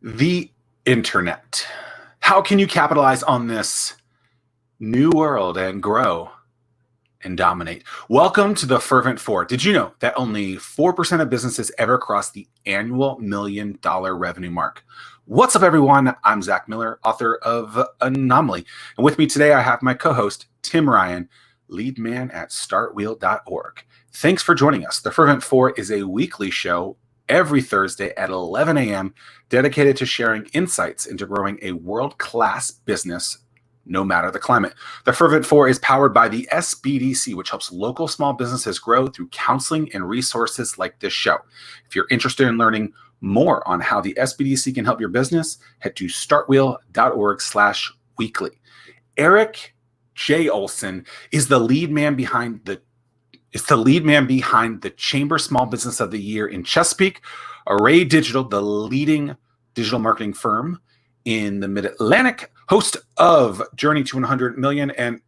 The internet. How can you capitalize on this new world and grow and dominate? Welcome to the Fervent Four. Did you know that only 4% of businesses ever cross the annual $1 million revenue mark? What's up, everyone? I'm Zack Miller, author of Anomaly. And with me today, I have my co-host, Tim Ryan, lead man at StartWheel.org. Thanks for joining us. The Fervent Four is a weekly show every Thursday at 11 a.m. dedicated to sharing insights into growing a world-class business no matter the climate. The Fervent Four is powered by the SBDC, which helps local small businesses grow through counseling and resources like this show. If you're interested in learning more on how the SBDC can help your business, head to startwheel.org/weekly. Erik J. Olson is the lead man behind the Chamber Small Business of the Year in Chesapeake, Array Digital, the leading digital marketing firm in the Mid-Atlantic, host of Journey to 100 Million, and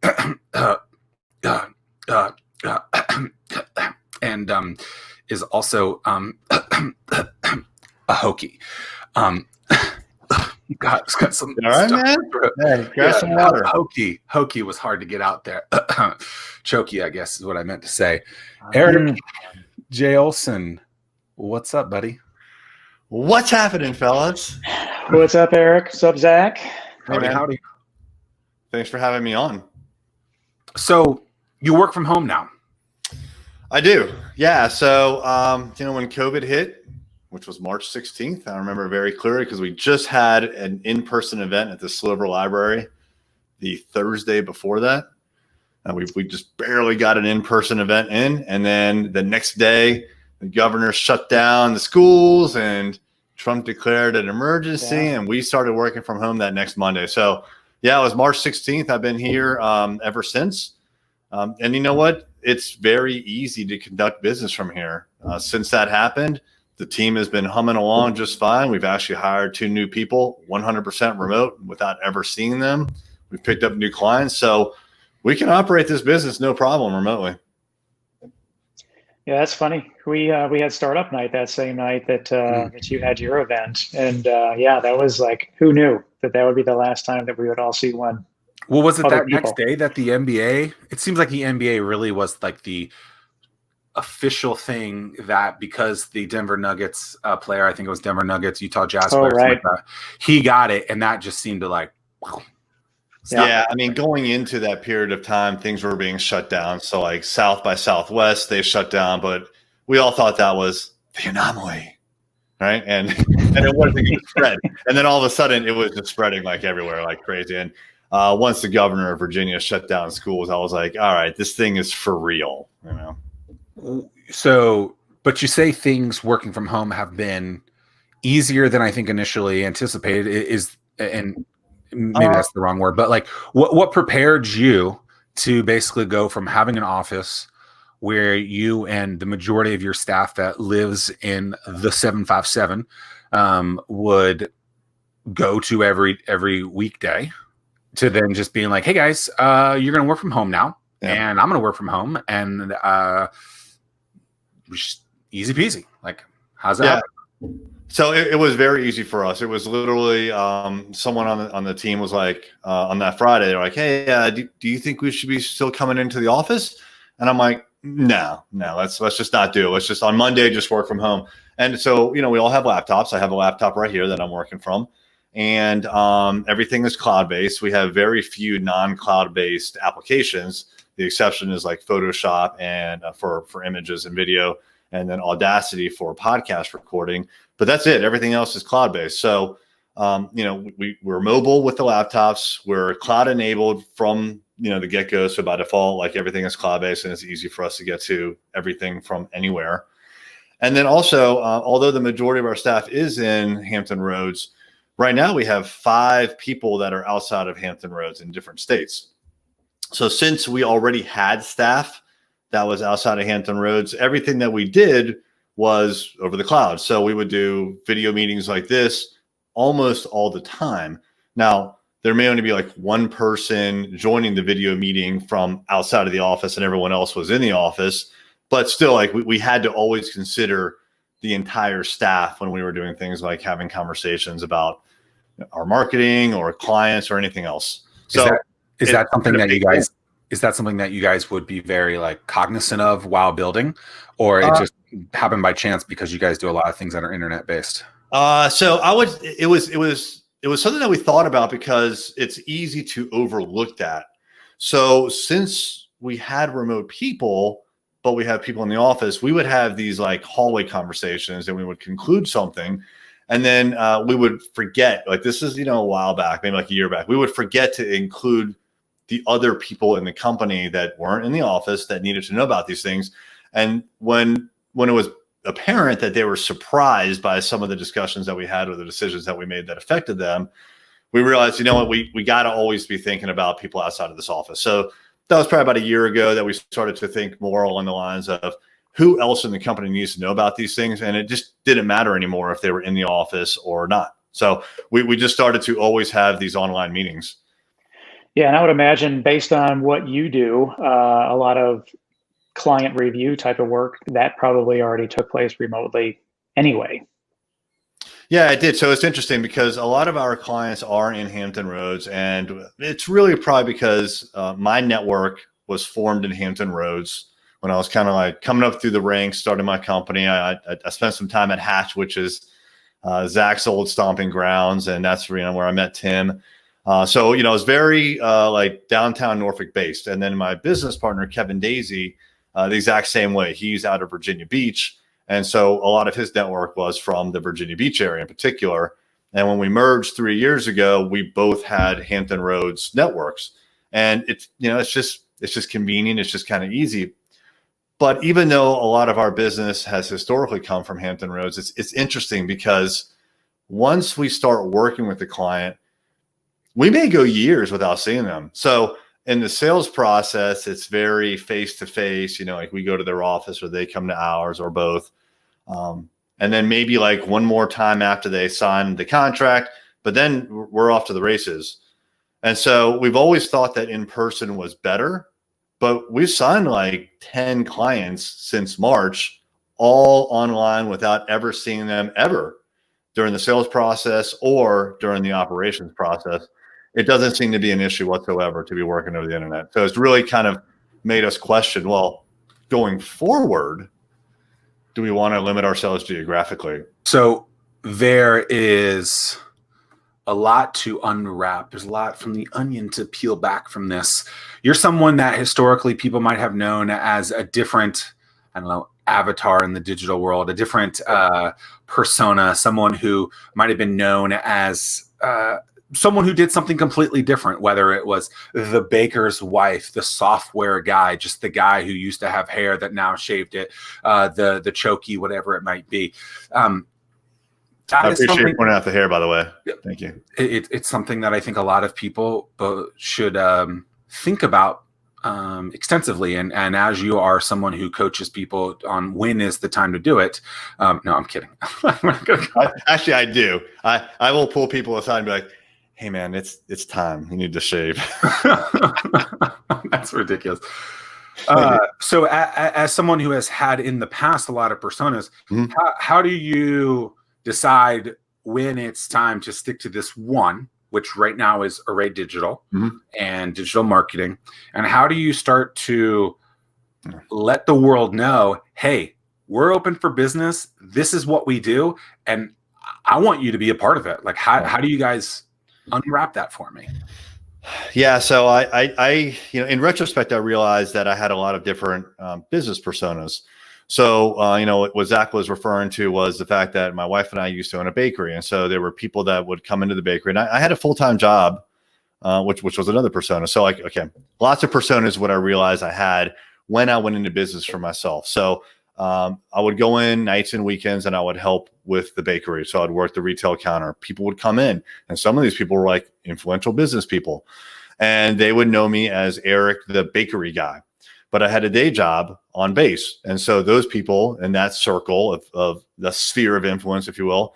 is also a hokey. God, it's got some. All right, man. Hey, grab some water. Hokey was hard to get out there. Chokey, I guess, is what I meant to say. Erik J. Olson, what's up, buddy? What's happening, fellas? What's up, Erik? What's up, Zack? Howdy. Thanks for having me on. So you work from home now? I do. Yeah. So, when COVID hit, which was March 16th, I remember very clearly because we just had an in-person event at the Sliver Library the Thursday before that. And we just barely got an in-person event in. And then the next day, the governor shut down the schools and Trump declared an emergency. Yeah. And we started working from home that next Monday. So, yeah, it was March 16th. I've been here ever since. And you know what? It's very easy to conduct business from here. Since that happened, the team has been humming along just fine. We've actually hired 2 new people, 100% remote without ever seeing them. We've picked up new clients. So we can operate this business no problem remotely. Yeah, that's funny. We had startup night that same night that you had your event. And that was like, who knew that would be the last time that we would all see one. Well, was it that next day that the NBA, it seems like the NBA really was like the official thing that because the Denver Nuggets player, I think it was Denver Nuggets, Utah Jazz player, right. He got it, and that just seemed to like, wow. Yeah, I mean, going into that period of time, things were being shut down. So like South by Southwest, they shut down, but we all thought that was the anomaly, right? And it wasn't going to spread. And then all of a sudden, it was just spreading like everywhere, like crazy. And once the governor of Virginia shut down schools, I was like, all right, this thing is for real, So, but you say things working from home have been easier than I think initially anticipated. And maybe that's the wrong word, but like what prepared you to basically go from having an office where you and the majority of your staff that lives in the 757 would go to every weekday to then just being like, hey guys, you're going to work from home now, and I'm going to work from home, and easy peasy. Like, how's that happen? So it was very easy for us. It was literally someone on the team was like on that Friday, they're like, hey, do you think we should be still coming into the office? And I'm like, no, let's just not do it. Let's just on Monday just work from home. And so we all have laptops. I have a laptop right here that I'm working from, and everything is cloud based. We have very few non-cloud based applications. The exception is like Photoshop and for images and video, and then Audacity for podcast recording. But that's it. Everything else is cloud-based. So, we're mobile with the laptops. We're cloud-enabled from, the get-go. So by default, like everything is cloud-based, and it's easy for us to get to everything from anywhere. And then also, although the majority of our staff is in Hampton Roads, right now we have 5 people that are outside of Hampton Roads in different states. So since we already had staff that was outside of Hampton Roads, everything that we did was over the cloud. So we would do video meetings like this almost all the time. Now, there may only be like one person joining the video meeting from outside of the office and everyone else was in the office, but still, like we had to always consider the entire staff when we were doing things like having conversations about our marketing or clients or anything else. So is that something that you guys, is that something that you guys would be very like cognizant of while building, or it just happened by chance because you guys do a lot of things that are internet based? So it was something that we thought about because it's easy to overlook that. So since we had remote people, but we have people in the office, we would have these like hallway conversations and we would conclude something. And then we would forget, like this is, a while back, maybe like a year back, we would forget to include the other people in the company that weren't in the office that needed to know about these things. And when it was apparent that they were surprised by some of the discussions that we had or the decisions that we made that affected them, we realized, we got to always be thinking about people outside of this office. So that was probably about a year ago that we started to think more along the lines of who else in the company needs to know about these things. And it just didn't matter anymore if they were in the office or not. So we just started to always have these online meetings. Yeah. And I would imagine based on what you do, a lot of client review type of work that probably already took place remotely anyway. Yeah, it did. So it's interesting because a lot of our clients are in Hampton Roads, and it's really probably because my network was formed in Hampton Roads when I was kind of like coming up through the ranks, starting my company. I spent some time at Hatch, which is Zach's old stomping grounds, and that's where I met Tim. So it was very like downtown Norfolk based, and then my business partner Kevin Daisy, the exact same way. He's out of Virginia Beach. And so a lot of his network was from the Virginia Beach area in particular. And when we merged 3 years ago, we both had Hampton Roads networks. And it's just convenient. It's just kind of easy. But even though a lot of our business has historically come from Hampton Roads, it's interesting because once we start working with the client, we may go years without seeing them. So in the sales process, it's very face-to-face, like we go to their office or they come to ours or both. And then maybe like one more time after they sign the contract, but then we're off to the races. And so we've always thought that in person was better, but we've signed like 10 clients since March, all online without ever seeing them ever during the sales process or during the operations process. It doesn't seem to be an issue whatsoever to be working over the internet. So it's really kind of made us question, well, going forward, do we want to limit ourselves geographically? So there is a lot to unwrap. There's a lot from the onion to peel back from this. You're someone that historically people might have known as a different, avatar in the digital world, a different persona, someone who might have been known as someone who did something completely different, whether it was the baker's wife, the software guy, just the guy who used to have hair that now shaved it, the chokey, whatever it might be. I appreciate you pointing out the hair, by the way. Thank you. It's something that I think a lot of people should think about extensively. And as you are someone who coaches people on when is the time to do it. No, I'm kidding. Actually, I do. I will pull people aside and be like, hey man, it's time. You need to shave. That's ridiculous. So as someone who has had in the past a lot of personas, how do you decide when it's time to stick to this one, which right now is Array Digital and digital marketing? And how do you start to let the world know, hey, we're open for business. This is what we do. And I want you to be a part of it. Like, how do you guys unwrap that for me? Yeah. So I in retrospect, I realized that I had a lot of different business personas. So, what Zach was referring to was the fact that my wife and I used to own a bakery. And so there were people that would come into the bakery, and I had a full-time job, which was another persona. So lots of personas, what I realized I had when I went into business for myself. So I would go in nights and weekends and I would help with the bakery. So I'd work the retail counter. People would come in, and some of these people were like influential business people, and they would know me as Erik, the bakery guy. But I had a day job on base. And so those people in that circle of the sphere of influence, if you will,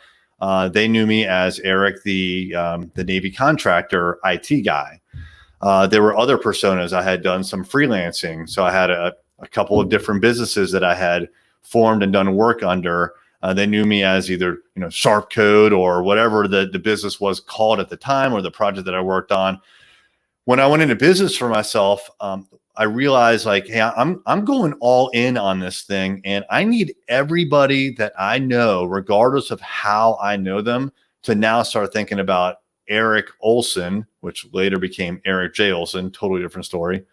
they knew me as Erik, the Navy contractor IT guy. There were other personas. I had done some freelancing. So I had a couple of different businesses that I had formed and done work under They knew me as either, Sharp Code or whatever the business was called at the time, or the project that I worked on. When I went into business for myself, I realized like, hey, I'm going all in on this thing, and I need everybody that I know, regardless of how I know them, to now start thinking about Erik Olson, which later became Erik J. Olson, totally different story.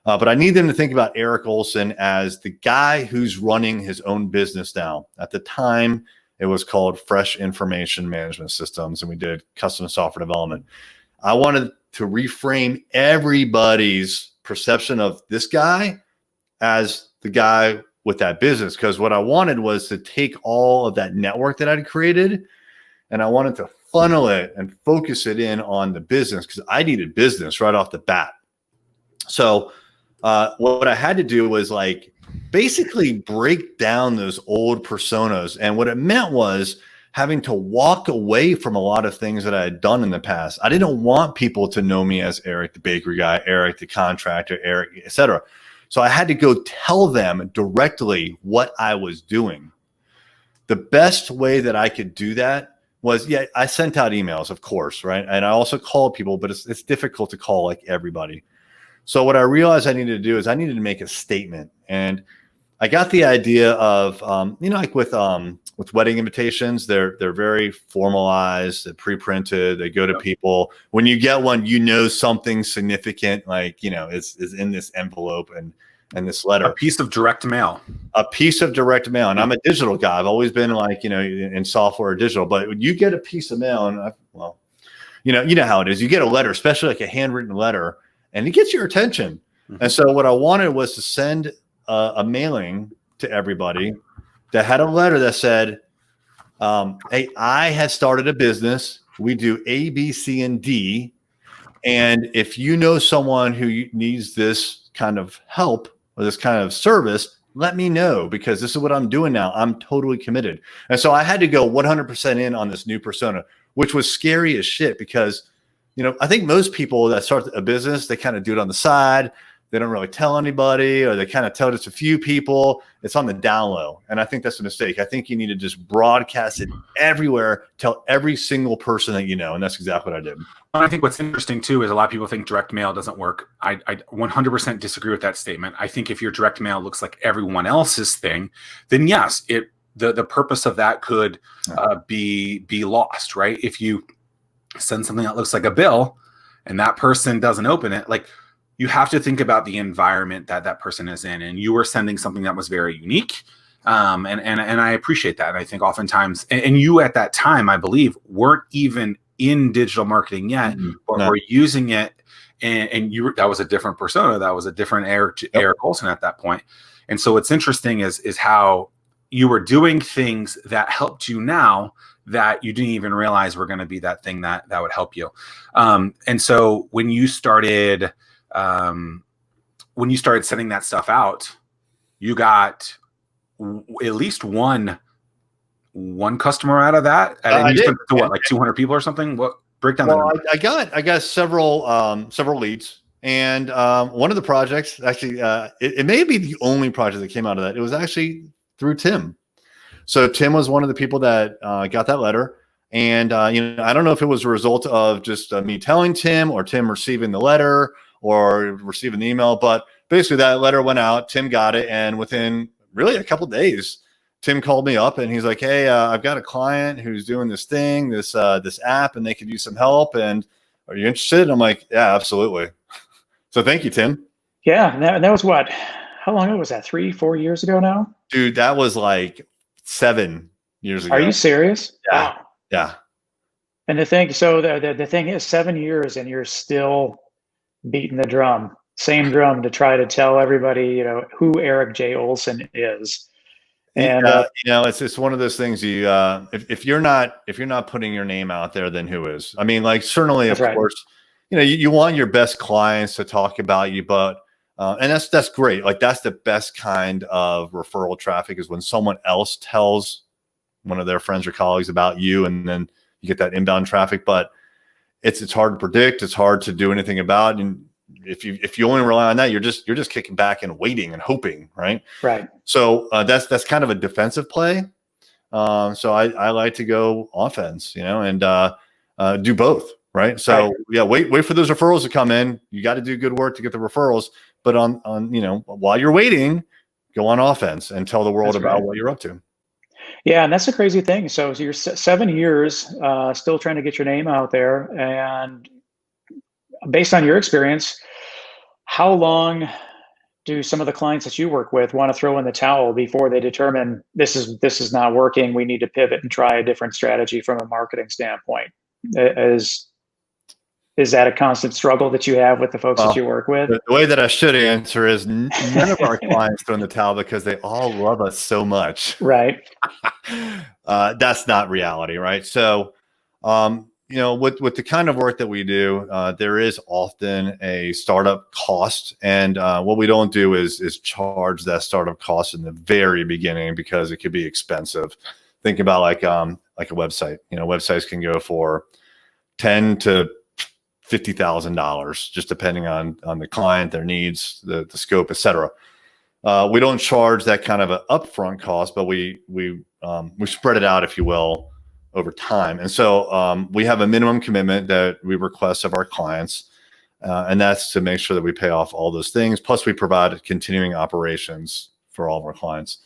But I need them to think about Erik Olson as the guy who's running his own business now. At the time, it was called Fresh Information Management Systems, and we did custom software development. I wanted to reframe everybody's perception of this guy as the guy with that business, because what I wanted was to take all of that network that I'd created, and I wanted to funnel it and focus it in on the business, because I needed business right off the bat. So what I had to do was like basically break down those old personas. And what it meant was having to walk away from a lot of things that I had done in the past. I didn't want people to know me as Erik, the bakery guy, Erik, the contractor, Erik, etc. So I had to go tell them directly what I was doing. The best way that I could do that was, I sent out emails, of course, right? And I also called people, but it's difficult to call like everybody. So what I realized I needed to do is I needed to make a statement. And I got the idea of, like with wedding invitations, they're very formalized, they're pre-printed, they go to people. When you get one, something significant, like, is in this envelope and this letter. A piece of direct mail. A piece of direct mail. And I'm a digital guy. I've always been like, in software or digital. But when you get a piece of mail, and you know how it is. You get a letter, especially like a handwritten letter, and it gets your attention. Mm-hmm. And so what I wanted was to send a mailing to everybody that had a letter that said, hey, I have started a business. We do A, B, C, and D. And if you know someone who needs this kind of help or this kind of service, let me know, because this is what I'm doing now. I'm totally committed. And so I had to go 100% in on this new persona, which was scary as shit, because I think most people that start a business, they kind of do it on the side. They don't really tell anybody, or they kind of tell just a few people. It's on the down low. And I think that's a mistake. I think you need to just broadcast it everywhere, tell every single person that you know. And that's exactly what I did. I think what's interesting too is a lot of people think direct mail doesn't work. I 100% disagree with that statement. I think if your direct mail looks like everyone else's thing, then yes, the purpose of that could be lost, right? If you send something that looks like a bill and that person doesn't open it, like, you have to think about the environment that person is in, and you were sending something that was very unique. And I appreciate that. And I think oftentimes, and you at that time, I believe, weren't even in digital marketing yet, but were using it. And that was a different persona. That was a different Erik Olson at that point. And so what's interesting is how you were doing things that helped you now that you didn't even realize were going to be that thing that would help you. And so when you started sending that stuff out, you got at least one customer out of that. And you sent it to what, like 200 people or something? What breakdown? Well, I got several leads, and one of the projects actually, it may be the only project that came out of that. It was actually through Tim. So Tim was one of the people that got that letter. And, I don't know if it was a result of just me telling Tim, or Tim receiving the letter, or receiving the email, but basically that letter went out, Tim got it. And within really a couple of days, Tim called me up and he's like, hey, I've got a client who's doing this thing, this app, and they could use some help. And are you interested? And I'm like, yeah, absolutely. So thank you, Tim. Yeah. And that was what, how long ago was that? 3-4 years ago now? Dude, that was like 7 years ago. Are you serious? Yeah. Wow. Yeah. And the thing is 7 years and you're still beating the same drum to try to tell everybody, who Erik J. Olson is. And it's one of those things. You if you're not putting your name out there, then who is? I mean, like, certainly, of course, you want your best clients to talk about you, but and that's great. Like, that's the best kind of referral traffic, is when someone else tells one of their friends or colleagues about you, and then you get that inbound traffic. But it's hard to predict. It's hard to do anything about. And if you only rely on that, you're just kicking back and waiting and hoping, right? Right. So that's kind of a defensive play. So I like to go offense, and do both. Right. So wait for those referrals to come in. You got to do good work to get the referrals, but on while you're waiting, go on offense and tell the world about what you're up to. Yeah, and that's the crazy thing. So you're 7 years still trying to get your name out there, and based on your experience, how long do some of the clients that you work with want to throw in the towel before they determine this is not working? We need to pivot and try a different strategy from a marketing standpoint. Is that a constant struggle that you have with the folks that you work with? The way that I should answer is none of our clients throw in the towel because they all love us so much. Right. That's not reality, right? So, with the kind of work that we do, there is often a startup cost, and what we don't do is charge that startup cost in the very beginning because it could be expensive. Think about like a website. Websites can go for $10,000 to $50,000, just depending on the client, their needs, the scope, etc. We don't charge that kind of an upfront cost, but we spread it out, if you will, over time. And so we have a minimum commitment that we request of our clients, and that's to make sure that we pay off all those things. Plus, we provide continuing operations for all of our clients.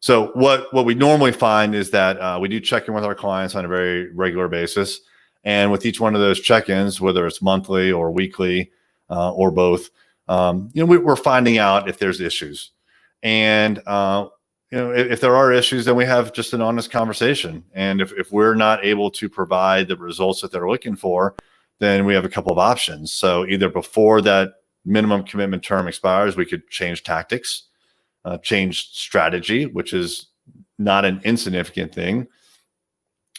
So what we normally find is that we do check in with our clients on a very regular basis. And with each one of those check-ins, whether it's monthly or weekly or both, we're finding out if there's issues. And if there are issues, then we have just an honest conversation. And if we're not able to provide the results that they're looking for, then we have a couple of options. So either before that minimum commitment term expires, we could change tactics, change strategy, which is not an insignificant thing,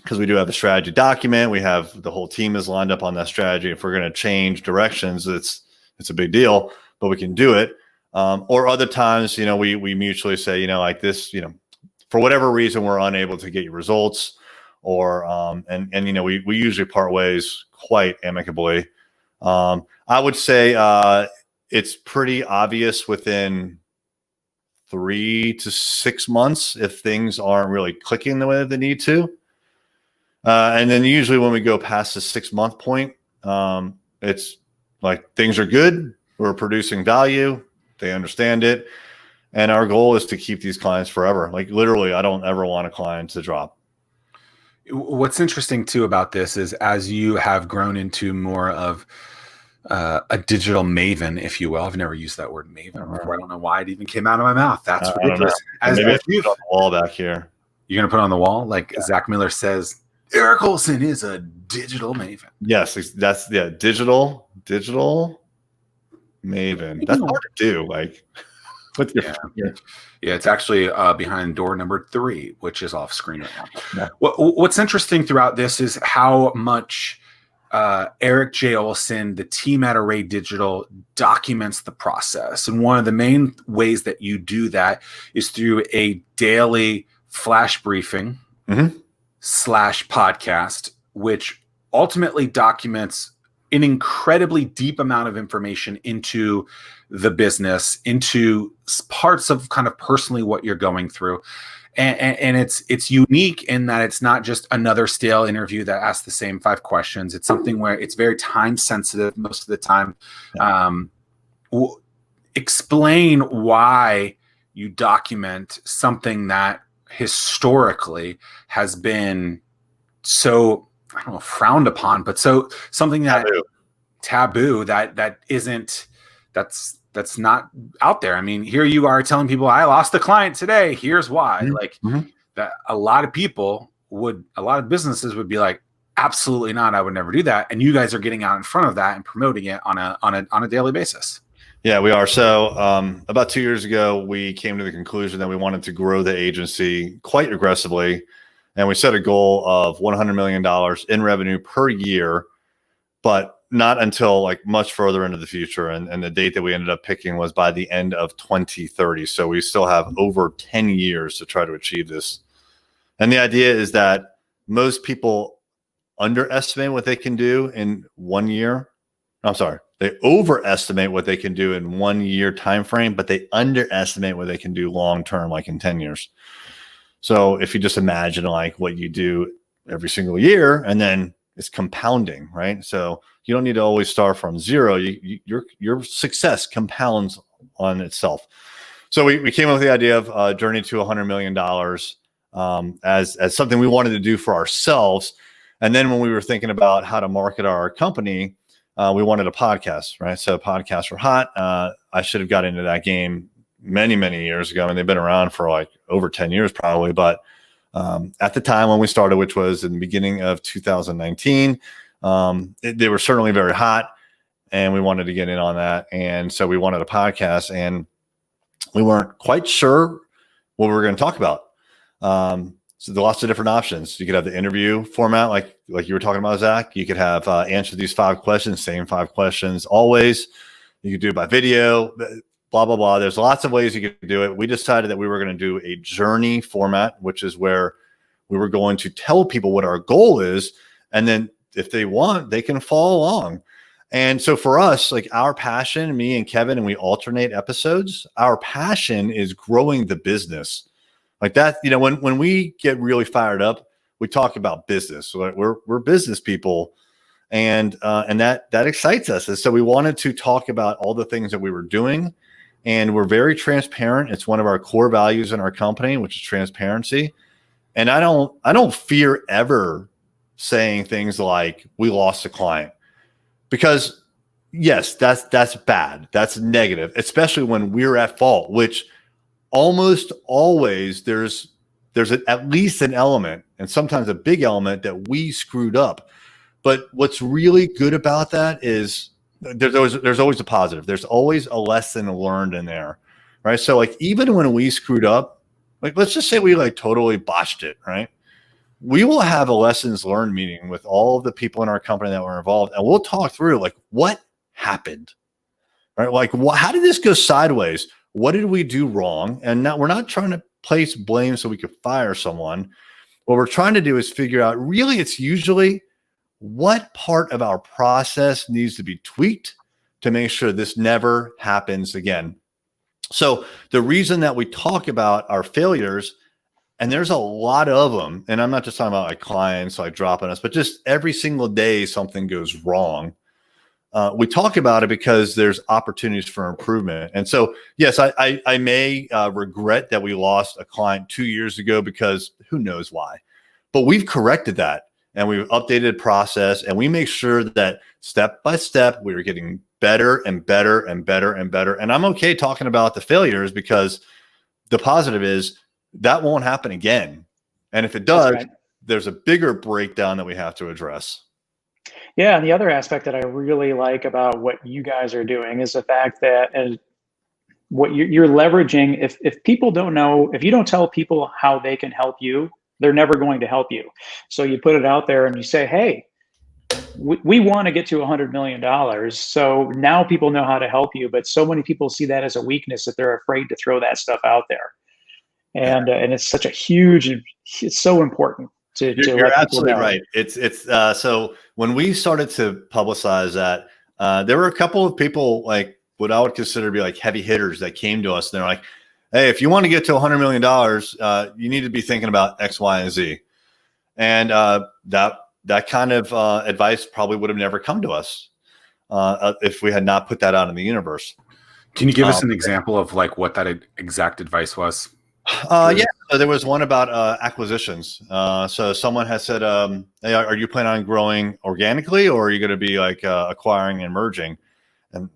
because we do have a strategy document. We have the whole team is lined up on that strategy. If we're going to change directions, it's a big deal, but we can do it. Or other times, we mutually say, like this, for whatever reason, we're unable to get you results, or we usually part ways quite amicably. I would say it's pretty obvious within 3 to 6 months if things aren't really clicking the way that they need to. And then usually when we go past the 6-month point, it's like things are good. We're producing value. They understand it. And our goal is to keep these clients forever. Like literally, I don't ever want a client to drop. What's interesting too about this is as you have grown into more of a digital maven, if you will. I've never used that word maven before. I don't know why it even came out of my mouth. That's ridiculous. Maybe I put it on the wall back here. You're going to put it on the wall? Like Zack Miller says, Erik Olson is a digital maven. Yes, that's digital maven. That's hard to do. Like, it's actually behind door number 3, which is off screen right now. Yeah. What's interesting throughout this is how much Erik J. Olson, the team at Array Digital, documents the process. And one of the main ways that you do that is through a daily flash briefing. Mm-hmm. /podcast, which ultimately documents an incredibly deep amount of information into the business, into parts of kind of personally what you're going through. And it's unique in that it's not just another stale interview that asks the same 5 questions. It's something where it's very time sensitive most of the time. Explain why you document something that historically has been so, I don't know, frowned upon, but so something that taboo that isn't, that's not out there. I mean, here you are telling people, I lost a client today. Here's why. Mm-hmm. That a lot of businesses would be like, absolutely not. I would never do that. And you guys are getting out in front of that and promoting it on a daily basis. Yeah, we are. So about 2 years ago, we came to the conclusion that we wanted to grow the agency quite aggressively. And we set a goal of $100 million in revenue per year, but not until like much further into the future. And the date that we ended up picking was by the end of 2030. So we still have over 10 years to try to achieve this. And the idea is that most people underestimate what they can do in 1 year. I'm sorry. They overestimate what they can do in 1 year time frame, but they underestimate what they can do long term, like in 10 years. So if you just imagine like what you do every single year, and then it's compounding, right? So you don't need to always start from zero. Your success compounds on itself. So we came up with the idea of journey to $100 million as something we wanted to do for ourselves. And then when we were thinking about how to market our company, we wanted a podcast, right? So podcasts were hot. I should have got into that game many, many years ago. And they've been around for like over 10 years probably. But at the time when we started, which was in the beginning of 2019, they were certainly very hot, and we wanted to get in on that. And so we wanted a podcast, and we weren't quite sure what we were going to talk about. So there are lots of different options. You could have the interview format, like you were talking about, Zach. You could have answer these 5 questions, same 5 questions always. You could do it by video, blah, blah, blah. There's lots of ways you could do it. We decided that we were going to do a journey format, which is where we were going to tell people what our goal is. And then if they want, they can follow along. And so for us, like our passion, me and Kevin, and we alternate episodes, our passion is growing the business. Like that, you know, when we get really fired up, we talk about business. So we're business people, and that excites us. And so we wanted to talk about all the things that we were doing, and we're very transparent. It's one of our core values in our company, which is transparency. And I don't fear ever saying things like we lost a client, because yes, that's bad. That's negative, especially when we're at fault, which almost always there's at least an element, and sometimes a big element, that we screwed up. But what's really good about that is there's always a positive. There's always a lesson learned in there, right? So like even when we screwed up, like let's just say we like totally botched it, right? We will have a lessons learned meeting with all of the people in our company that were involved, and we'll talk through like what happened, right? Like how did this go sideways? What did we do wrong? And now we're not trying to place blame so we could fire someone. What we're trying to do is figure out, really, it's usually what part of our process needs to be tweaked to make sure this never happens again. So the reason that we talk about our failures, and there's a lot of them, and I'm not just talking about like clients like dropping us, but just every single day something goes wrong. We talk about it because there's opportunities for improvement. And so, yes, I may regret that we lost a client 2 years ago, because who knows why, but we've corrected that, and we've updated process, and we make sure that step by step, we are getting better and better and better and better. And I'm okay talking about the failures, because the positive is that won't happen again. And if it does, right, there's a bigger breakdown that we have to address. Yeah, and the other aspect that I really like about what you guys are doing is the fact that what you're leveraging, if people don't know, if you don't tell people how they can help you, they're never going to help you. So you put it out there and you say, hey, we want to get to $100 million. So now people know how to help you, but so many people see that as a weakness that they're afraid to throw that stuff out there. And it's such a huge, it's so important. You're absolutely right. It's so when we started to publicize that, there were a couple of people, like what I would consider to be like heavy hitters, that came to us, and they're like, hey, if you want to get to $100 million, you need to be thinking about X, Y, and Z. And that kind of advice probably would have never come to us if we had not put that out in the universe. Can you give us an example of like what that exact advice was? Yeah, so there was one about acquisitions. So someone has said, hey, are you planning on growing organically, or are you going to be like acquiring and merging? And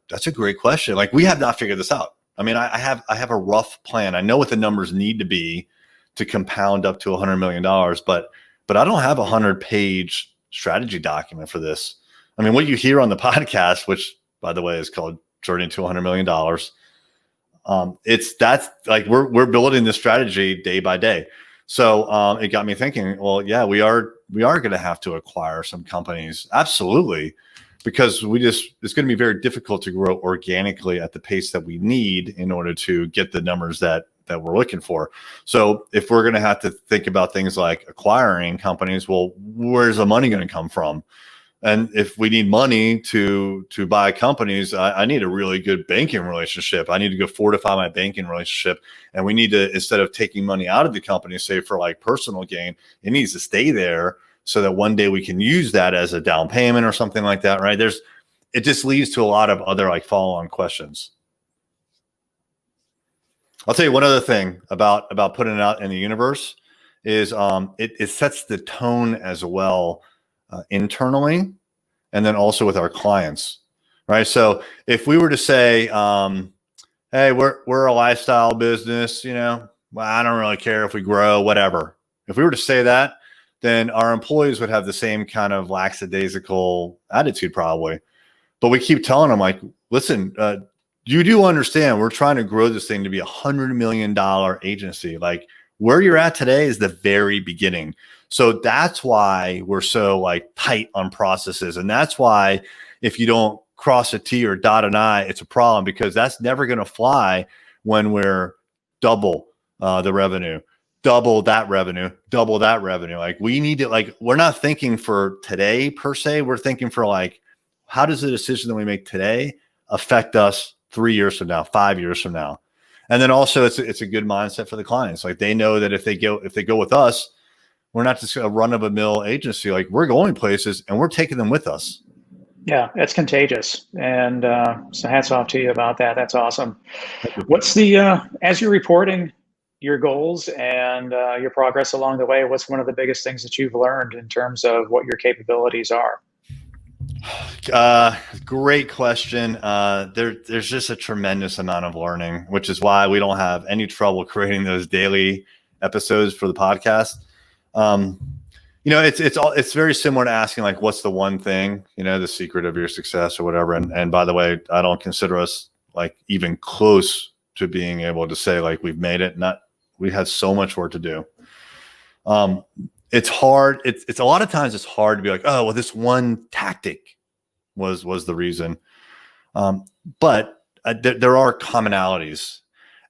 that's a great question. Like, we have not figured this out. I mean, I have a rough plan. I know what the numbers need to be to compound up to $100 million, but I don't have a 100-page strategy document for this. I mean, what you hear on the podcast, which by the way is called Journey to $100 Million, that's like we're building this strategy day by day. So it got me thinking, well, yeah, we are going to have to acquire some companies, absolutely, because it's going to be very difficult to grow organically at the pace that we need in order to get the numbers that we're looking for. So if we're going to have to think about things like acquiring companies, well, where's the money going to come from? And if we need money to buy companies, I need a really good banking relationship. I need to go fortify my banking relationship. And we need to, instead of taking money out of the company, say for like personal gain, it needs to stay there so that one day we can use that as a down payment or something like that, right? It just leads to a lot of other like follow-on questions. I'll tell you one other thing about putting it out in the universe is it sets the tone as well internally, and then also with our clients, right? So if we were to say, hey, we're a lifestyle business, well, I don't really care if we grow, whatever. If we were to say that, then our employees would have the same kind of lackadaisical attitude probably. But we keep telling them like, listen, you do understand we're trying to grow this thing to be $100 million agency. Like where you're at today is the very beginning. So that's why we're so like tight on processes. And that's why if you don't cross a T or dot an I, it's a problem, because that's never going to fly when we're double the revenue, double that revenue, double that revenue. Like we need to, like, we're not thinking for today per se. We're thinking for like, how does the decision that we make today affect us 3 years from now, 5 years from now? And then also it's a good mindset for the clients. Like they know that if they go with us, we're not just a run-of-the-mill agency. Like we're going places and we're taking them with us. Yeah, it's contagious. And so hats off to you about that. That's awesome. What's as you're reporting your goals and your progress along the way, what's one of the biggest things that you've learned in terms of what your capabilities are? Great question. There's just a tremendous amount of learning, which is why we don't have any trouble creating those daily episodes for the podcast. It's very similar to asking like, what's the one thing, the secret of your success or whatever. And by the way, I don't consider us like even close to being able to say like we've made it. We had so much work to do. It's hard. It's a lot of times it's hard to be like, oh, well, this one tactic was the reason. But there are commonalities.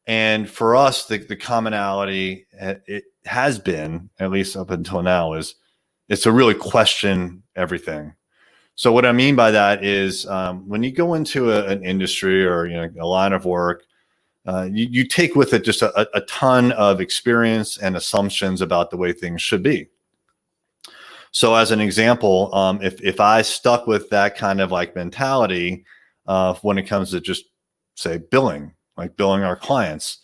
And for us, the commonality, it has been, at least up until now, is it's to really question everything. So what I mean by that is when you go into an industry or a line of work, you take with it just a ton of experience and assumptions about the way things should be. So as an example, if I stuck with that kind of like mentality when it comes to just say billing our clients,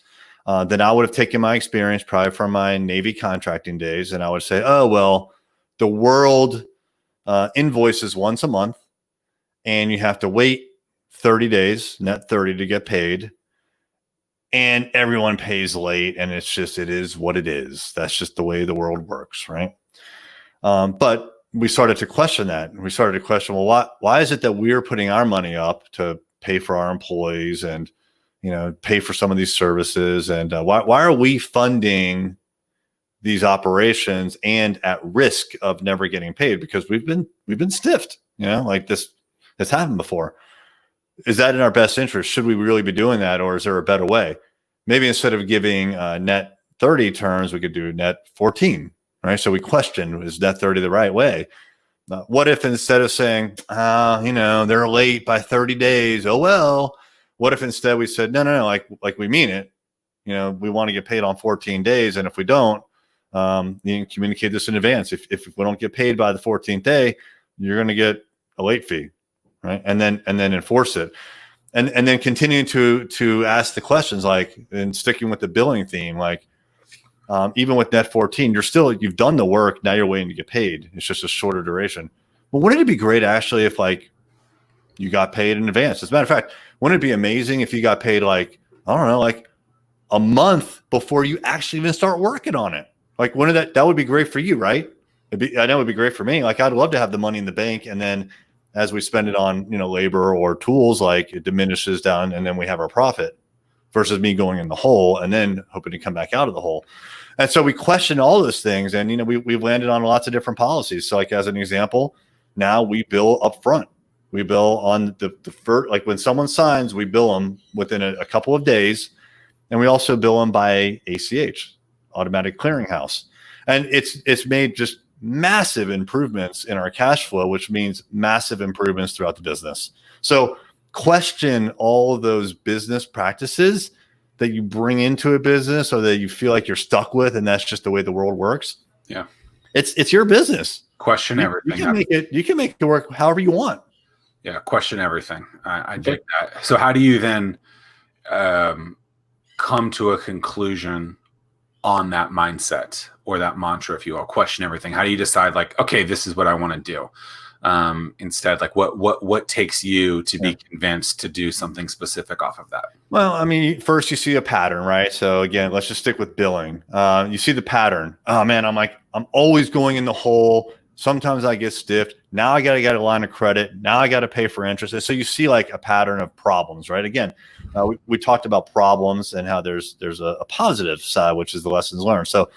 then I would have taken my experience probably from my Navy contracting days, and I would say, oh, well, the world invoices once a month, and you have to wait 30 days, net 30, to get paid. And everyone pays late, and it is what it is. That's just the way the world works, right? But we started to question that. We started to question, well, why is it that we're putting our money up to pay for our employees and pay for some of these services, and why are we funding these operations and at risk of never getting paid because we've been stiffed? Like this has happened before. Is that in our best interest? Should we really be doing that, or is there a better way? Maybe instead of giving net 30 terms, we could do net 14, right? So we question, is net 30 the right way? What if instead of saying, they're late by 30 days, oh well, what if instead we said, no, like we mean it, we want to get paid on 14 days, and if we don't, you can communicate this in advance. If we don't get paid by the 14th day, you're going to get a late fee. Right. And then enforce it. And then continue to ask the questions, like, and sticking with the billing theme, like, even with net 14, you've done the work. Now you're waiting to get paid. It's just a shorter duration. But wouldn't it be great actually if like you got paid in advance? As a matter of fact, wouldn't it be amazing if you got paid like, I don't know, like a month before you actually even start working on it? Like, wouldn't that would be great for you, right? I know it'd be great for me. Like, I'd love to have the money in the bank, and then as we spend it on, labor or tools, like it diminishes down, and then we have our profit, versus me going in the hole and then hoping to come back out of the hole. And so we question all those things, and we've landed on lots of different policies. So, like as an example, now we bill up front. We bill on the first, like when someone signs, we bill them within a couple of days, and we also bill them by ACH, automatic clearinghouse. And it's made just massive improvements in our cash flow, which means massive improvements throughout the business. So question all of those business practices that you bring into a business or that you feel like you're stuck with, and that's just the way the world works. Yeah. It's your business. Question everything. You can make it work however you want. Yeah. Question everything. I dig that. So how do you then come to a conclusion on that mindset or that mantra, if you will? Question everything. How do you decide, like, okay, this is what I want to do? Instead, like what takes you to be convinced to do something specific off of that? Well, I mean, first you see a pattern, right? So again, let's just stick with billing. You see the pattern. Oh man, I'm always going in the hole. Sometimes I get stiffed. Now I got to get a line of credit. Now I got to pay for interest. And so you see like a pattern of problems, right? Again, we talked about problems and how there's a positive side, which is the lessons learned. So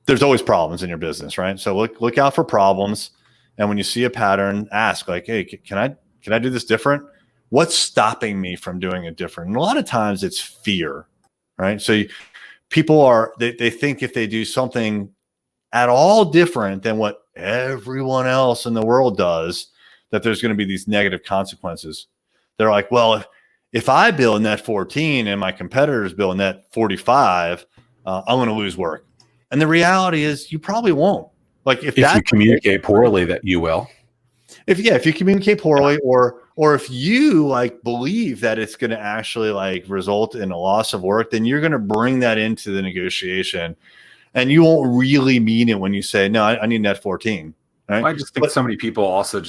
there's always problems in your business, right? So look out for problems. And when you see a pattern, ask like, hey, can I do this different? What's stopping me from doing it different? And a lot of times it's fear, right? So people they think if they do something at all different than what everyone else in the world does, that there's going to be these negative consequences. They're like, well, if I bill net 14 and my competitors bill net 45, I'm going to lose work. And the reality is you probably won't. Like if you communicate poorly, that you will. If you communicate poorly, or if you like believe that it's going to actually like result in a loss of work, then you're going to bring that into the negotiation, and you won't really mean it when you say, no, I need net 14. Right? Well, I just think so many people also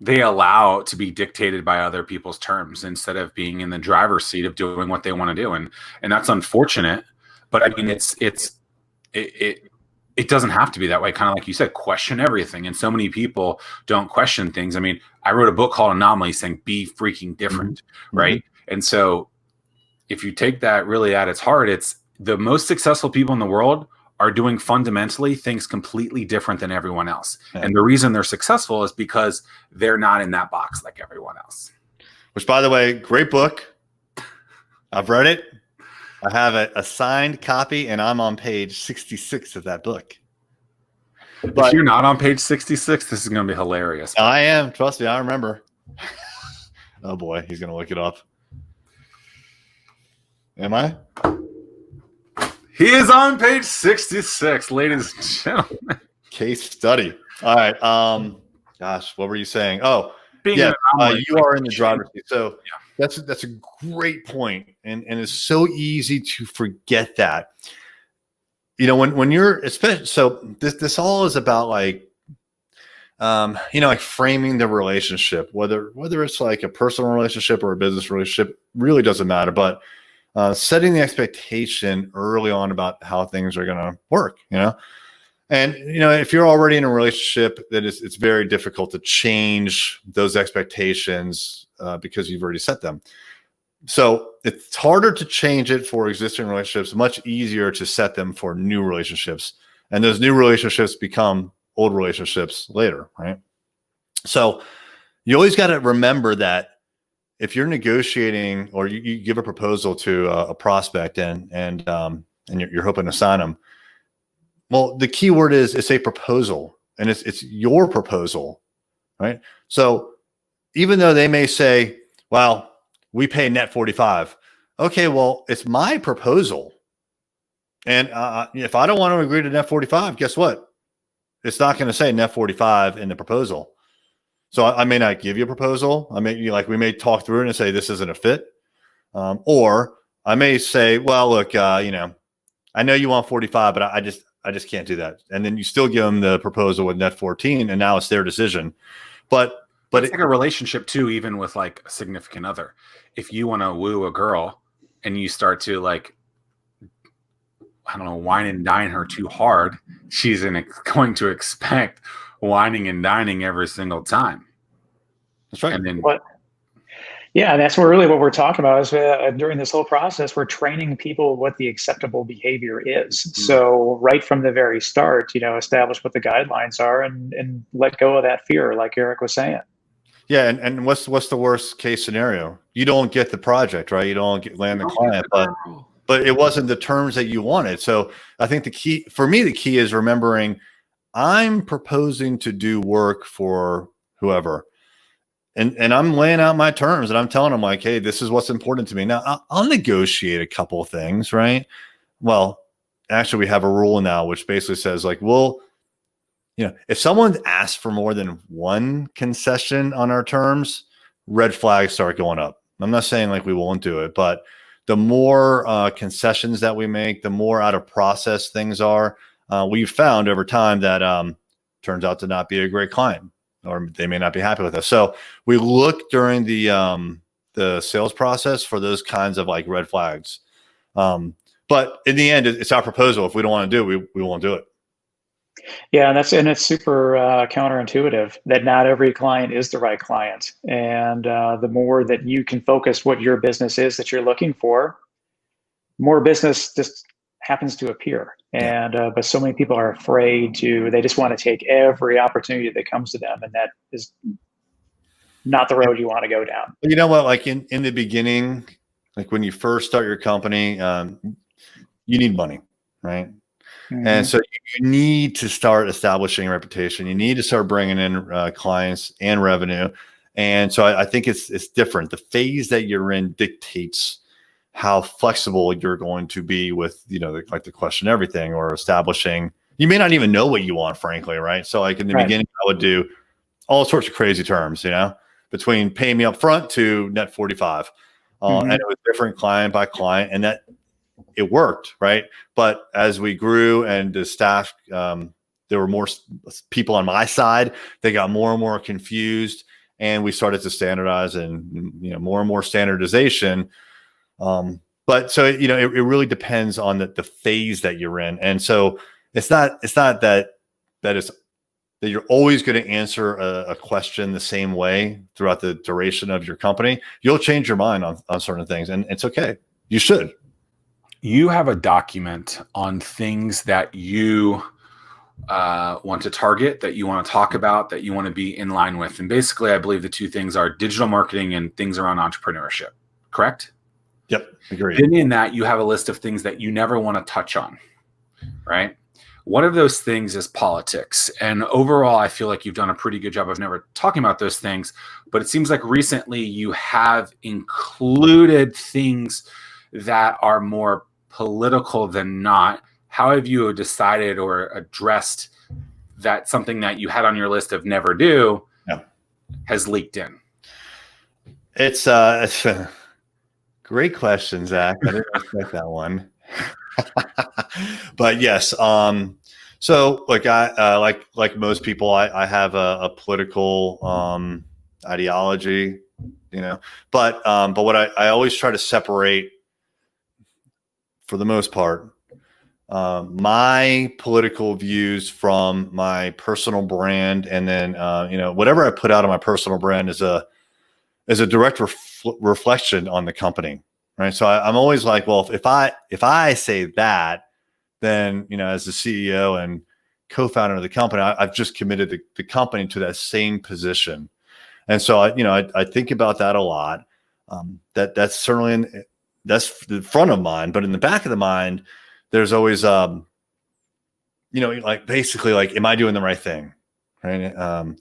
they allow it to be dictated by other people's terms instead of being in the driver's seat of doing what they want to do. And that's unfortunate, but I mean, it doesn't have to be that way. Kind of like you said, question everything. And so many people don't question things. I mean, I wrote a book called Anomaly saying, be freaking different. Mm-hmm. Right. And so if you take that really at its heart, it's the most successful people in the world are doing fundamentally things completely different than everyone else. Yeah. And the reason they're successful is because they're not in that box like everyone else. Which, by the way, great book. I've read it. I have a signed copy, and I'm on page 66 of that book. But if you're not on page 66, this is going to be hilarious. I am. Trust me, I remember. Oh, boy. He's going to look it up. Am I? He is on page 66, ladies and gentlemen. Case study. All right. Gosh, what were you saying? Oh, you are in the driver's seat. So that's a great point, and it's so easy to forget that. You know, when you're especially, so this all is about like, like framing the relationship, whether it's like a personal relationship or a business relationship, really doesn't matter. But setting the expectation early on about how things are going to work, and if you're already in a relationship, that it's very difficult to change those expectations because you've already set them. So it's harder to change it for existing relationships, much easier to set them for new relationships. And those new relationships become old relationships later, right? So you always got to remember that if you're negotiating or you give a proposal to a prospect and you're hoping to sign them, well, the key word is it's a proposal, and it's your proposal, right? So even though they may say, well, we pay net 45. Okay, well, it's my proposal. And if I don't want to agree to net 45, guess what? It's not going to say net 45 in the proposal. So I may not give you a proposal. We may talk through it and say, this isn't a fit. Or I may say, well, look, I know you want 45, but I just can't do that. And then you still give them the proposal with net 14, and now it's their decision. But it's like a relationship too, even with like a significant other. If you want to woo a girl and you start to like, I don't know, wine and dine her too hard, she's going to expect whining and dining every single time. That's right. And then that's what we're talking about is during this whole process, we're training people what the acceptable behavior is. Mm-hmm. So right from the very start, establish what the guidelines are and let go of that fear, like Erik was saying. Yeah, and what's the worst case scenario? You don't get the project, right? You don't land the client, but it wasn't the terms that you wanted. So I think the key is remembering I'm proposing to do work for whoever, and I'm laying out my terms, and I'm telling them like, hey, this is what's important to me. Now I'll negotiate a couple of things, right? Well, actually, we have a rule now which basically says like, well, if someone asks for more than one concession on our terms, red flags start going up. I'm not saying like we won't do it, but the more concessions that we make, the more out of process things are. We've found over time that turns out to not be a great client, or they may not be happy with us. So we look during the sales process for those kinds of like red flags. But in the end, it's our proposal. If we don't want to do it, we won't do it. Yeah, and it's super counterintuitive that not every client is the right client. And the more that you can focus what your business is that you're looking for, more business just happens to appear. And but so many people are afraid they just want to take every opportunity that comes to them, and that is not the road you want to go down. You know what? Like in the beginning, like when you first start your company, you need money, right? Mm-hmm. And so you need to start establishing a reputation. You need to start bringing in clients and revenue. And so I think it's different. The phase that you're in dictates how flexible you're going to be with, like the question everything, or establishing. You may not even know what you want, frankly, right? So like in the beginning, I would do all sorts of crazy terms, between pay me up front to net 45. And it was different client by client, and that it worked, right? But as we grew and the staff, there were more people on my side, they got more and more confused, and we started to standardize, and more and more standardization. But so it really depends on the phase that you're in, and so it's not that you're always going to answer a question the same way throughout the duration of your company. You'll change your mind on certain things, and it's okay. You should. You have a document on things that you want to target, that you want to talk about, that you want to be in line with. And basically, I believe the two things are digital marketing and things around entrepreneurship, correct? Yep, agreed. Then in that, you have a list of things that you never want to touch on, right? One of those things is politics. And overall, I feel like you've done a pretty good job of never talking about those things. But it seems like recently you have included things that are more political than not. How have you decided or addressed that something that you had on your list of never do has leaked in? It's a great question, Zach. I didn't expect that one. But yes, so like like most people, I have a political ideology, but what I always try to separate, for the most part, my political views from my personal brand, and then whatever I put out on my personal brand is a direct reflection on the company, right? So I'm always like, well, if I say that, then as the CEO and co-founder of the company, I've just committed the company to that same position, and so I think about that a lot. That's certainly that's the front of mind, but in the back of the mind, there's always like basically like, am I doing the right thing, right? All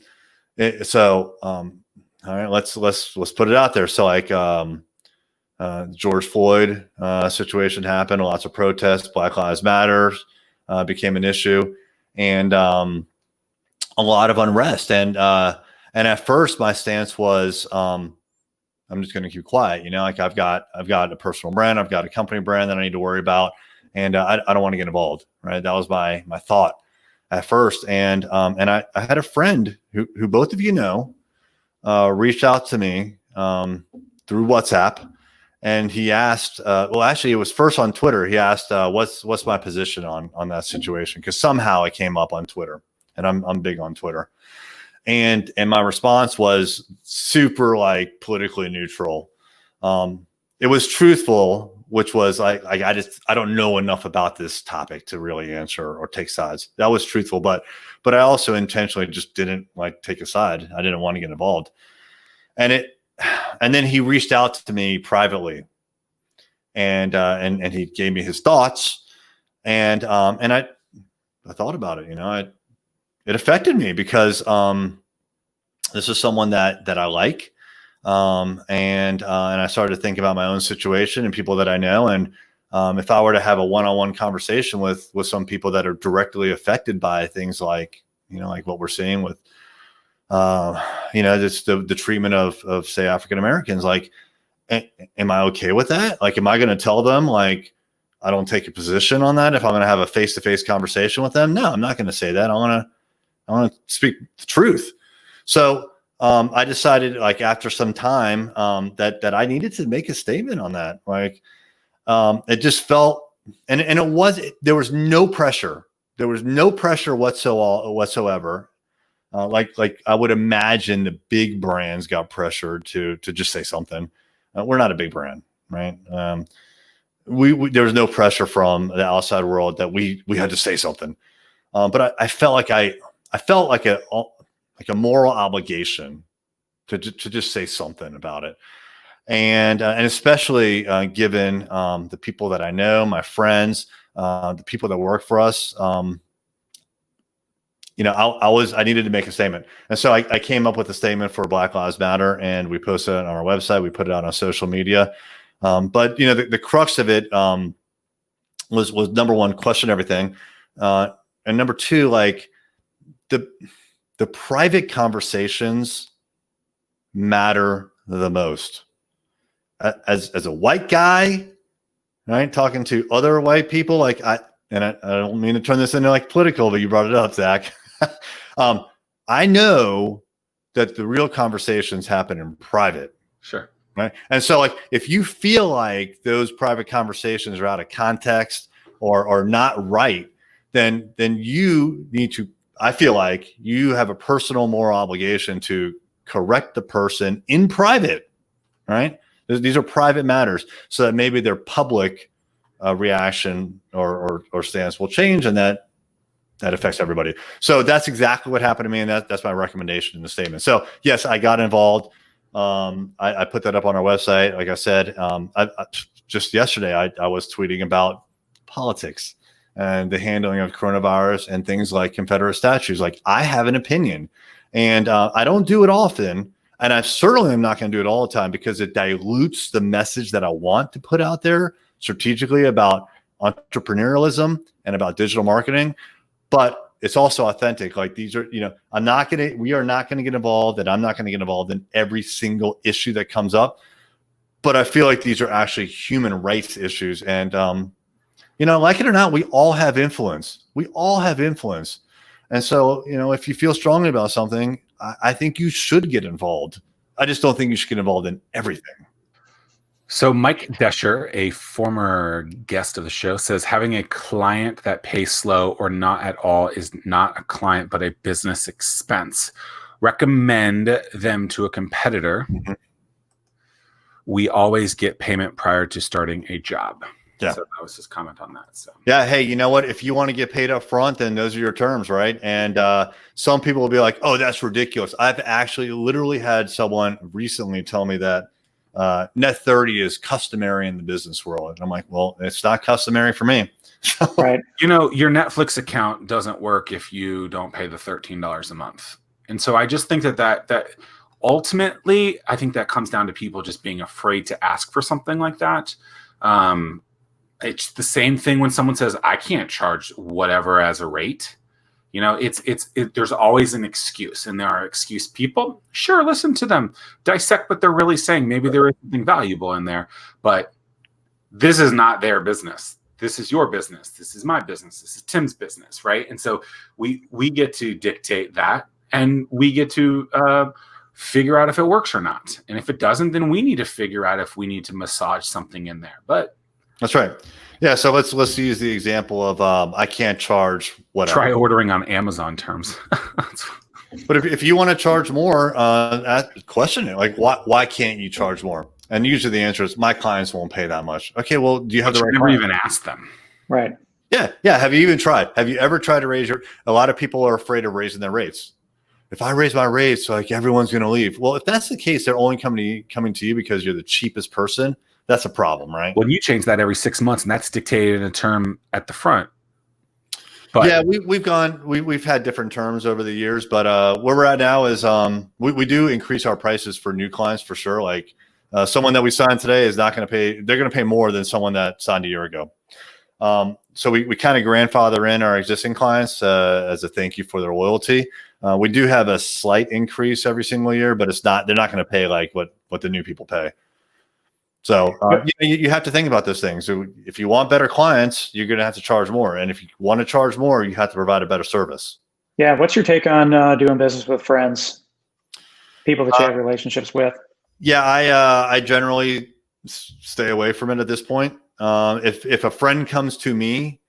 right, let's put it out there. So like George Floyd situation happened, lots of protests, Black Lives Matter became an issue, and a lot of unrest. And at first my stance was, I'm just going to keep quiet. Like I've got a personal brand, I've got a company brand that I need to worry about, and I don't want to get involved. Right, that was my thought at first. And I had a friend who both of reached out to me through WhatsApp, and he asked, well, actually, it was first on Twitter. He asked, what's my position on that situation? Because somehow it came up on Twitter, and I'm big on Twitter. And my response was super like politically neutral. It was truthful, which was I don't know enough about this topic to really answer or take sides. That was truthful, but I also intentionally just didn't like take a side. I didn't want to get involved. And then he reached out to me privately, and he gave me his thoughts, and I thought about it. it affected me because this is someone that I like. And I started to think about my own situation and people that I know. And if I were to have a one-on-one conversation with some people that are directly affected by things like, like what we're seeing with, just the treatment of say African Americans, like, am I okay with that? Like, am I going to tell them like I don't take a position on that if I'm going to have a face-to-face conversation with them? No, I'm not going to say that. I want to speak the truth. So I decided, like, after some time, that I needed to make a statement on that. Like, it just felt, and there was no pressure. There was no pressure whatsoever. Like I would imagine the big brands got pressured to just say something. We're not a big brand, right? There was no pressure from the outside world that we had to say something. But I felt like I felt like a moral obligation to just say something about it. And especially given the people that I know, my friends, the people that work for us, I needed to make a statement. And so I came up with a statement for Black Lives Matter, and we posted it on our website. We put it out on social media. But the crux of it was number one, question everything. And number two, like the private conversations matter the most. As a white guy, right, talking to other white people, like I don't mean to turn this into like political, but you brought it up, Zach. I know that the real conversations happen in private. Sure. Right. And so, like, if you feel like those private conversations are out of context or not right, then you need to, I feel like you have a personal moral obligation to correct the person in private, right? These are private matters, so that maybe their public reaction or stance will change, and that affects everybody. So that's exactly what happened to me, and that's my recommendation in the statement. So yes, I got involved. I put that up on our website. Like I said, just yesterday, I was tweeting about politics and the handling of coronavirus and things like Confederate statues. Like, I have an opinion, and I don't do it often. And I certainly am not going to do it all the time, because it dilutes the message that I want to put out there strategically about entrepreneurialism and about digital marketing. But it's also authentic. Like, these are, we are not going to get involved, and I'm not going to get involved in every single issue that comes up. But I feel like these are actually human rights issues. And, like it or not, we all have influence. We all have influence. And so, if you feel strongly about something, I think you should get involved. I just don't think you should get involved in everything. So Mike Desher, a former guest of the show, says having a client that pays slow or not at all is not a client, but a business expense. Recommend them to a competitor. Mm-hmm. We always get payment prior to starting a job. Yeah. So that was his comment on that. So yeah, hey, you know what? If you want to get paid up front, then those are your terms, right? And some people will be like, "Oh, that's ridiculous." I've actually literally had someone recently tell me that net 30 is customary in the business world, and I'm like, "Well, it's not customary for me." Right. Your Netflix account doesn't work if you don't pay the $13 a month, and so I just think that ultimately, I think that comes down to people just being afraid to ask for something like that. It's the same thing when someone says, I can't charge whatever as a rate. There's always an excuse, and there are excuse people. Sure, listen to them, dissect what they're really saying. Maybe there is something valuable in there, but this is not their business. This is your business. This is my business. This is Tim's business, right? And so we get to dictate that, and we get to figure out if it works or not. And if it doesn't, then we need to figure out if we need to massage something in there. But that's right. Yeah. So let's use the example of I can't charge whatever. Try ordering on Amazon terms. But if you want to charge more, question it. Like, why can't you charge more? And usually the answer is, my clients won't pay that much. Okay. Well, do you have the right? Never even asked them. Right. Yeah. Yeah. Have you even tried? Have you ever tried to raise a lot of people are afraid of raising their rates. If I raise my rates, like, everyone's going to leave. Well, if that's the case, they're only coming to you because you're the cheapest person. That's a problem, right? Well, you change that every 6 months, and that's dictated in a term at the front. But yeah, we've had different terms over the years, but where we're at now is we do increase our prices for new clients for sure. Like someone that we signed today is not going to pay; they're going to pay more than someone that signed a year ago. So we kind of grandfather in our existing clients as a thank you for their loyalty. We do have a slight increase every single year, but they're not going to pay like what the new people pay. So you have to think about those things. So if you want better clients, you're going to have to charge more. And if you want to charge more, you have to provide a better service. Yeah. What's your take on doing business with friends, people that you have relationships with? Yeah, I generally stay away from it at this point. If a friend comes to me,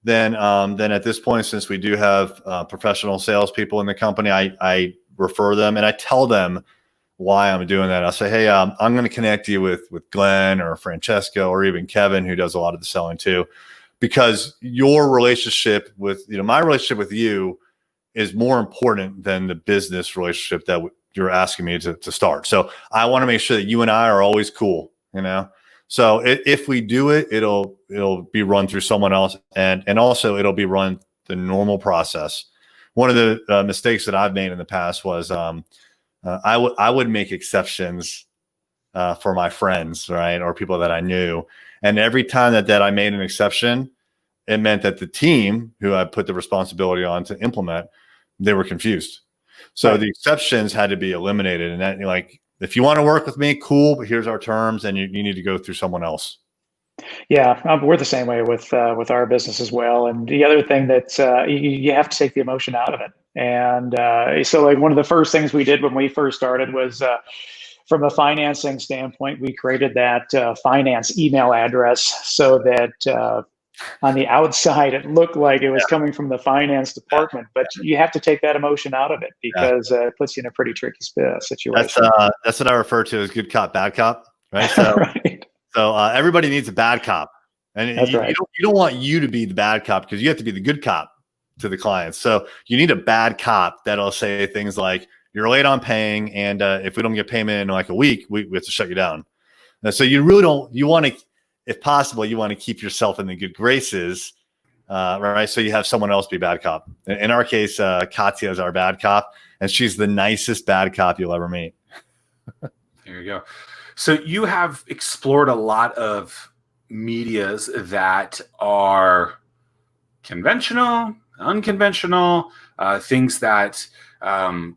then at this point, since we do have professional salespeople in the company, I refer them and I tell them why I'm doing that. I'll say, hey, I'm going to connect you with Glenn or Francesco or even Kevin, who does a lot of the selling too, because your relationship with, my relationship with you is more important than the business relationship that you're asking me to start. So I want to make sure that you and I are always cool, So if we do it, it'll be run through someone else, and also it'll be run the normal process. One of the mistakes that I've made in the past was I would make exceptions for my friends, right, or people that I knew, and every time that I made an exception, it meant that the team who I put the responsibility on to implement, they were confused. So the exceptions had to be eliminated, and that if you want to work with me, cool, but here's our terms, and you need to go through someone else. Yeah, we're the same way with our business as well. And the other thing that you have to take the emotion out of it. And so like one of the first things we did when we first started was from a financing standpoint, we created that finance email address so that on the outside, it looked like it was coming from the finance department, but you have to take that emotion out of it because it puts you in a pretty tricky situation. That's what I refer to as good cop, bad cop, right? So, right. So everybody needs a bad cop, and That's right. you don't want you to be the bad cop because you have to be the good cop to the clients. So you need a bad cop that'll say things like, "You're late on paying, and if we don't get payment in like a week, we have to shut you down." So you really don't. You want to, if possible, you want to keep yourself in the good graces, right? So you have someone else be bad cop. In our case, Katya is our bad cop, and she's the nicest bad cop you'll ever meet. There you go. So you have explored a lot of medias that are conventional, unconventional, things that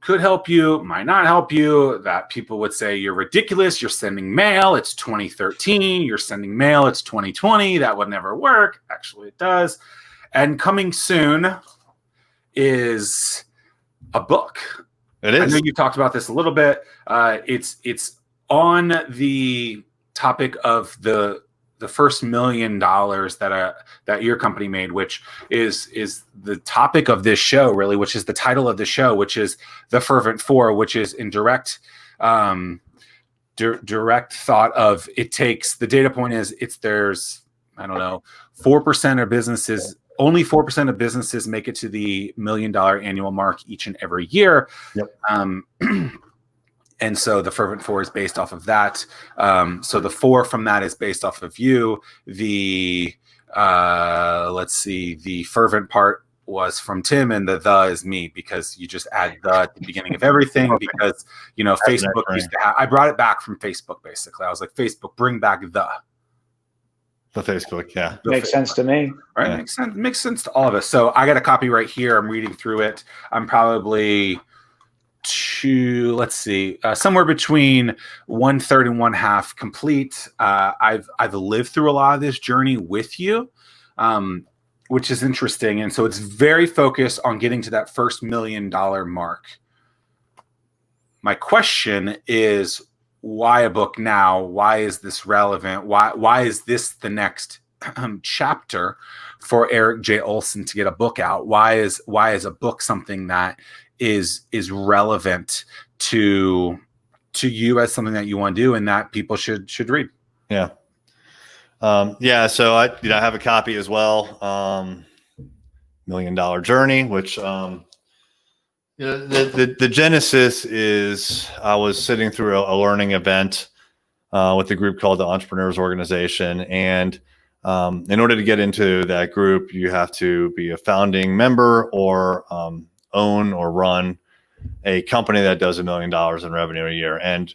could help you, might not help you, that people would say you're ridiculous, you're sending mail, it's 2013, you're sending mail, it's 2020, that would never work. Actually, it does. And coming soon is a book. It is. I know you talked about this a little bit. It's on the topic of the first $1 million that your company made, which is the topic of this show, really, which is the title of the show, which is the Fervent Four, which is in direct thought of it takes. The data point is there's 4% of businesses. Only 4% of businesses make it to the $1 million annual mark each and every year. Yep. And so the Fervent Four is based off of that. So the 4 from that is based off of you. The the fervent part was from Tim, and the is me, because you just add the at the beginning of everything because Facebook used to have. I brought it back from Facebook basically. I was like, Facebook, bring back the Facebook, yeah. Makes sense to me. Right? Yeah. Makes sense to all of us. So I got a copy right here. I'm reading through it. I'm probably somewhere between 1/3 and 1/2 complete. I've lived through a lot of this journey with you, which is interesting. And so it's very focused on getting to that first $1 million mark. My question is, why a book now? Why is this relevant? Why is this the next chapter for Erik J. Olson to get a book out? Why is a book something that is relevant to you as something that you want to do and that people should read? Yeah. So I have a copy as well. $1 Million Journey, which the genesis is I was sitting through a learning event with a group called the Entrepreneurs Organization, and In order to get into that group, you have to be a founding member or own or run a company that does $1 million in revenue a year. And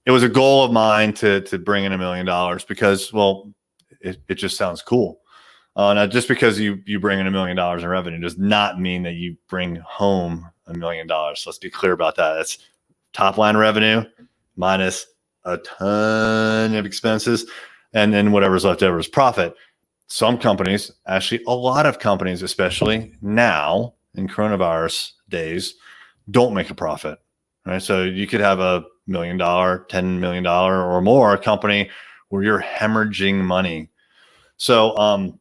it was a goal of mine to bring in $1 million because, well, it just sounds cool. Now, just because you bring in $1 million in revenue does not mean that you bring home $1 million. So let's be clear about that. It's top line revenue minus a ton of expenses, and then whatever's left over is profit. Some companies, actually a lot of companies, especially now in coronavirus days, don't make a profit, right? So you could have a $1 million, $10 million or more company where you're hemorrhaging money. So,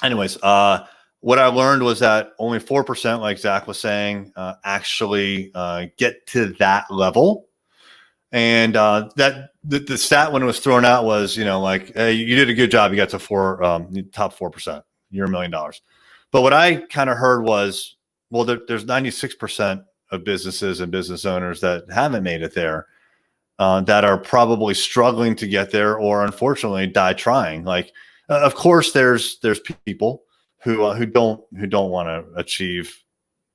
anyways, what I learned was that only 4%, like Zach was saying, actually get to that level. And that the stat when it was thrown out was, like, hey, you did a good job. You got to top 4%. You're $1 million. But what I kind of heard was, well, there's 96% of businesses and business owners that haven't made it there, that are probably struggling to get there, or unfortunately die trying. Like, of course, there's people who don't want to achieve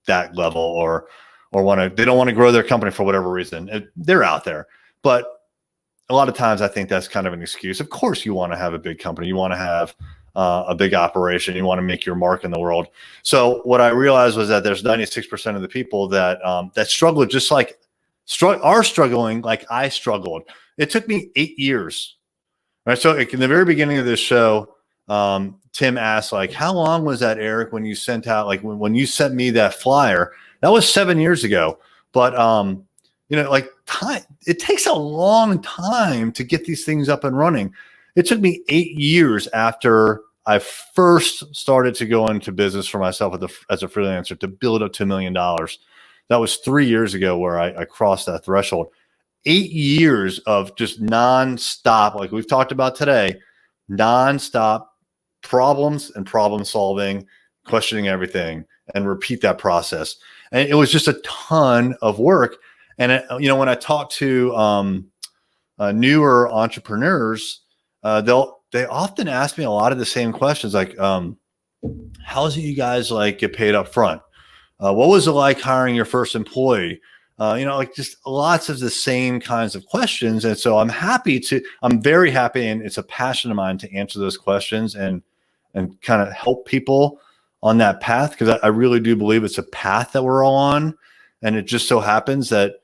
that level, or they don't want to grow their company for whatever reason. They're out there, but a lot of times I think that's kind of an excuse. Of course, you want to have a big company, you want to have a big operation, you want to make your mark in the world. So what I realized was that there's 96% of the people that struggle, just like are struggling like I struggled. It took me 8 years. Right. So in the very beginning of this show, Tim asked, like, how long was that, Erik, when you sent out, like when you sent me that flyer? That was 7 years ago. But, like time, it takes a long time to get these things up and running. It took me 8 years after I first started to go into business for myself as a freelancer to build up to $1 million. That was 3 years ago where I crossed that threshold. 8 years of just nonstop, like we've talked about today, nonstop problems and problem solving, questioning everything, and repeat that process. And it was just a ton of work. And when I talk to newer entrepreneurs, they often ask me a lot of the same questions, like, how is it you guys like get paid up front? What was it like hiring your first employee? Like just lots of the same kinds of questions. And so I'm very happy, and it's a passion of mine to answer those questions and kind of help people on that path, because I really do believe it's a path that we're all on. And it just so happens that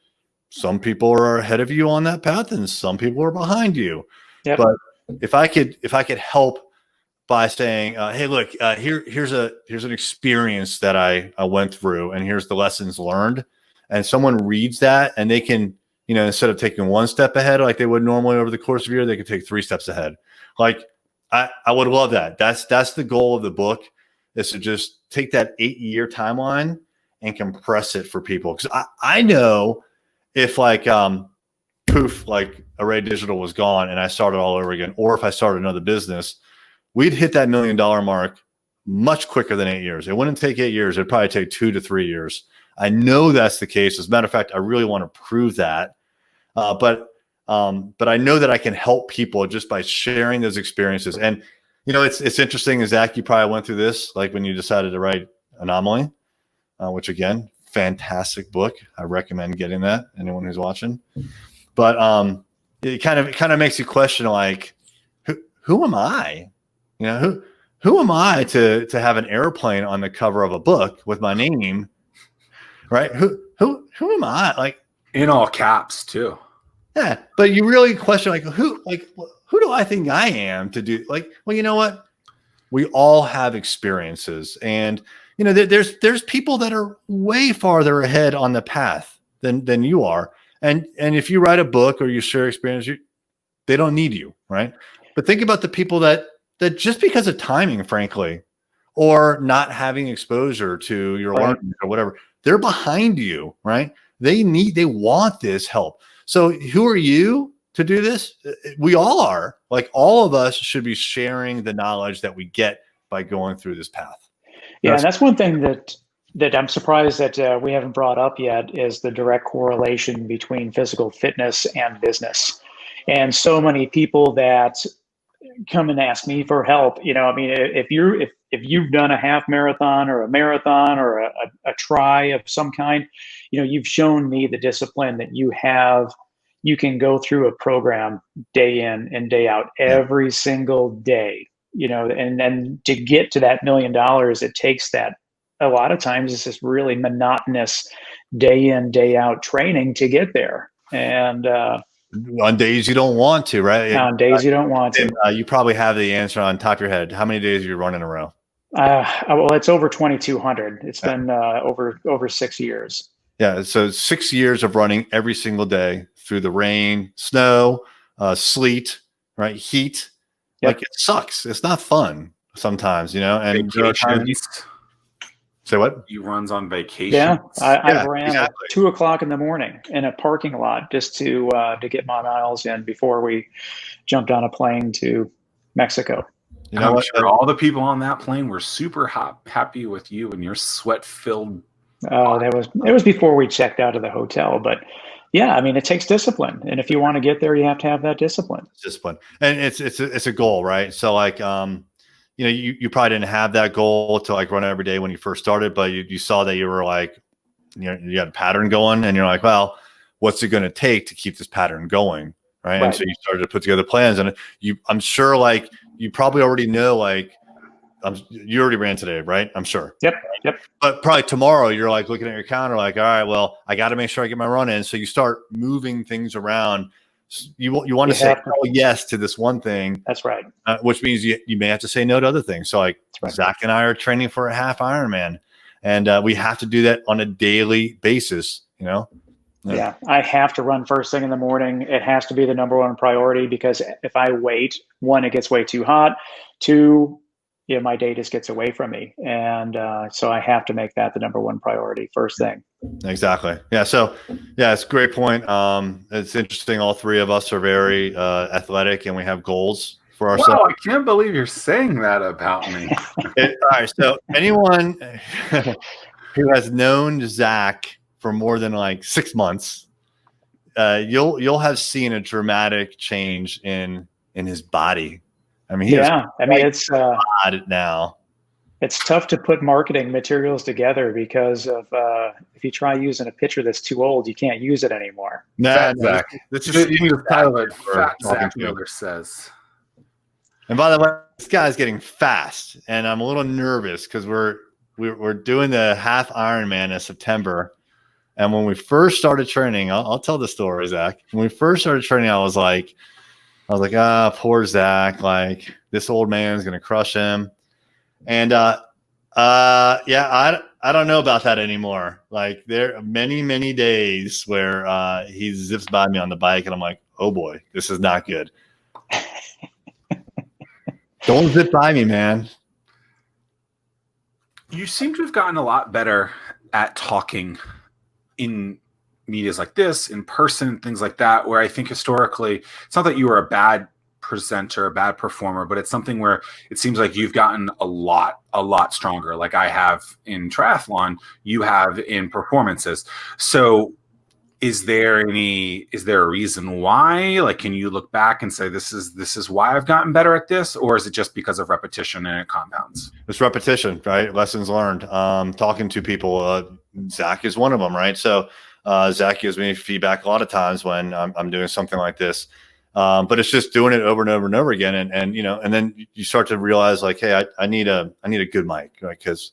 some people are ahead of you on that path and some people are behind you. Yep. But if I could help by saying, hey, look, here's an experience that I went through, and here's the lessons learned, and someone reads that and they can, instead of taking one step ahead like they would normally over the course of a year, they could take 3 steps ahead. Like I would love that. That's the goal of the book, is to just take that 8-year timeline and compress it for people. Because I know if like poof, like Array Digital was gone and I started all over again, or if I started another business, we'd hit that $1 million mark much quicker than 8 years. It wouldn't take 8 years. It'd probably take 2 to 3 years. I know that's the case. As a matter of fact, I really want to prove that. But I know that I can help people just by sharing those experiences. And, it's interesting, Zach, you probably went through this, like when you decided to write Anomaly, which again, fantastic book. I recommend getting that, anyone who's watching. But it kind of makes you question, like, who am I? Who am I to have an airplane on the cover of a book with my name, right? Who am I? Like, in all caps too. Yeah, but you really question, like, who do I think I am to do? Like, well, you know what? We all have experiences, and there's people that are way farther ahead on the path than you are, and if you write a book or you share experience, they don't need you, right? But think about the people that just because of timing, frankly, or not having exposure to your learning or whatever, they're behind you, right? They want this help. So who are you to do this? We all are. Like, all of us should be sharing the knowledge that we get by going through this path. Yeah, and that's one thing that I'm surprised that we haven't brought up yet, is the direct correlation between physical fitness and business. And so many people that come and ask me for help. I mean, if you've done a half marathon or a marathon or a try of some kind, you've shown me the discipline that you have. You can go through a program day in and day out every single day, and then to get to that $1 million, it takes that. A lot of times it's this really monotonous day in, day out training to get there. And on days you don't want to, right? On days you don't want to. You probably have the answer on top of your head. How many days have you run in a row? Well, it's over 2,200. It's been over 6 years. Yeah, so 6 years of running every single day through the rain, snow, sleet, right? Heat. Like, it sucks. It's not fun sometimes, and say what? He runs on vacation. Yeah, I ran at 2 o'clock in the morning in a parking lot just to get my miles in before we jumped on a plane to Mexico. I'm sure all the people on that plane were super happy with you and your sweat-filled. Oh, it was before we checked out of the hotel, but yeah, I mean, it takes discipline, and if you want to get there, you have to have that discipline. And it's a goal, right? So like, you probably didn't have that goal to like run every day when you first started, but you saw that you were like, you had a pattern going, and you're like, well, what's it going to take to keep this pattern going, right? And so you started to put together plans, and I'm sure like you probably already know, like, you already ran today, right? I'm sure. Yep. But probably tomorrow you're like looking at your calendar, like, all right, well, I got to make sure I get my run in. So you start moving things around. You want to say yes to this one thing. That's right. Which means you may have to say no to other things. So like Zach and I are training for a half Ironman, and we have to do that on a daily basis, Yeah, I have to run first thing in the morning. It has to be the number one priority, because if I wait, one, it gets way too hot. Two, my day just gets away from me. And so I have to make that the number one priority first thing. Exactly. Yeah. So it's a great point. It's interesting. All three of us are very athletic, and we have goals for ourselves. Wow, I can't believe you're saying that about me. All right. So anyone who has known Zach for more than like 6 months, you'll have seen a dramatic change in his body. I mean, it's odd now. It's tough to put marketing materials together because of if you try using a picture that's too old, you can't use it anymore. Zach. That's just you can title it Fat Zack Miller says. And by the way, this guy's getting fast, and I'm a little nervous because we're doing the half Ironman in September. And when we first started training, I'll tell the story, Zach. When we first started training, I was like, poor Zach, like this old man's gonna crush him. And I don't know about that anymore. Like, there are many, many days where he zips by me on the bike, and I'm like, oh boy, this is not good. Don't zip by me, man. You seem to have gotten a lot better at talking in medias like this, in person, things like that, where I think historically, it's not that you were a bad presenter, a bad performer, but it's something where it seems like you've gotten a lot stronger. Like I have in triathlon, you have in performances. So is there a reason why? Like, can you look back and say, this is why I've gotten better at this? Or is it just because of repetition and it compounds? It's repetition, right? Lessons learned. Talking to people, Zach is one of them, right? So Zach gives me feedback a lot of times when I'm doing something like this. But it's just doing it over and over and over again. And then you start to realize, like, hey, I need a good mic, right? Because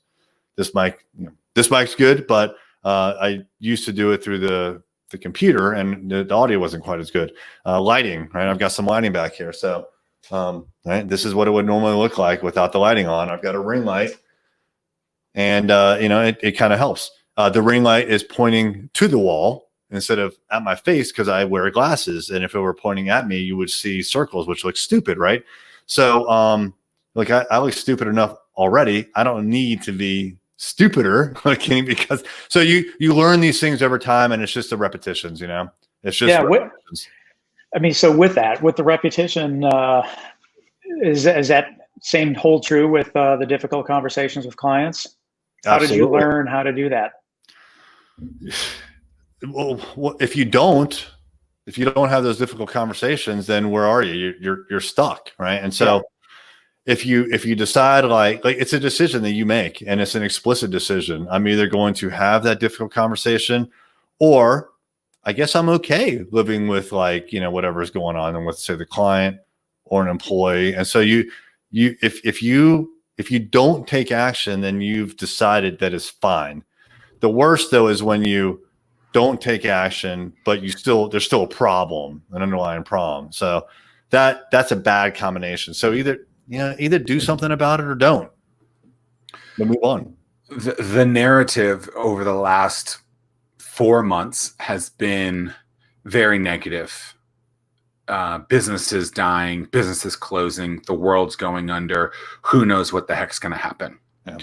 this mic's good, but I used to do it through the computer, and the audio wasn't quite as good. Lighting, right? I've got some lighting back here. So right, this is what it would normally look like without the lighting on. I've got a ring light, and it kind of helps. The ring light is pointing to the wall instead of at my face, because I wear glasses. And if it were pointing at me, you would see circles, which looks stupid, right? So I look stupid enough already. I don't need to be stupider, because so you learn these things over time, and it's just the repetitions, it's just so with the repetition, is that same hold true with the difficult conversations with clients? How Absolutely. did you learn how to do that? Well, if you don't, if you don't have those difficult conversations, then where are you? You're stuck, right? And so if you decide like it's a decision that you make, and it's an explicit decision. I'm either going to have that difficult conversation, or I guess I'm okay living with like, whatever's going on and with, say, the client or an employee. And so if you don't take action, then you've decided that it's fine. The worst though is when you don't take action, but there's still a problem, an underlying problem. So that's a bad combination. So either do something about it or don't. Then move on. The narrative over the last 4 months has been very negative. Businesses dying, businesses closing, the world's going under. Who knows what the heck's going to happen? Yeah.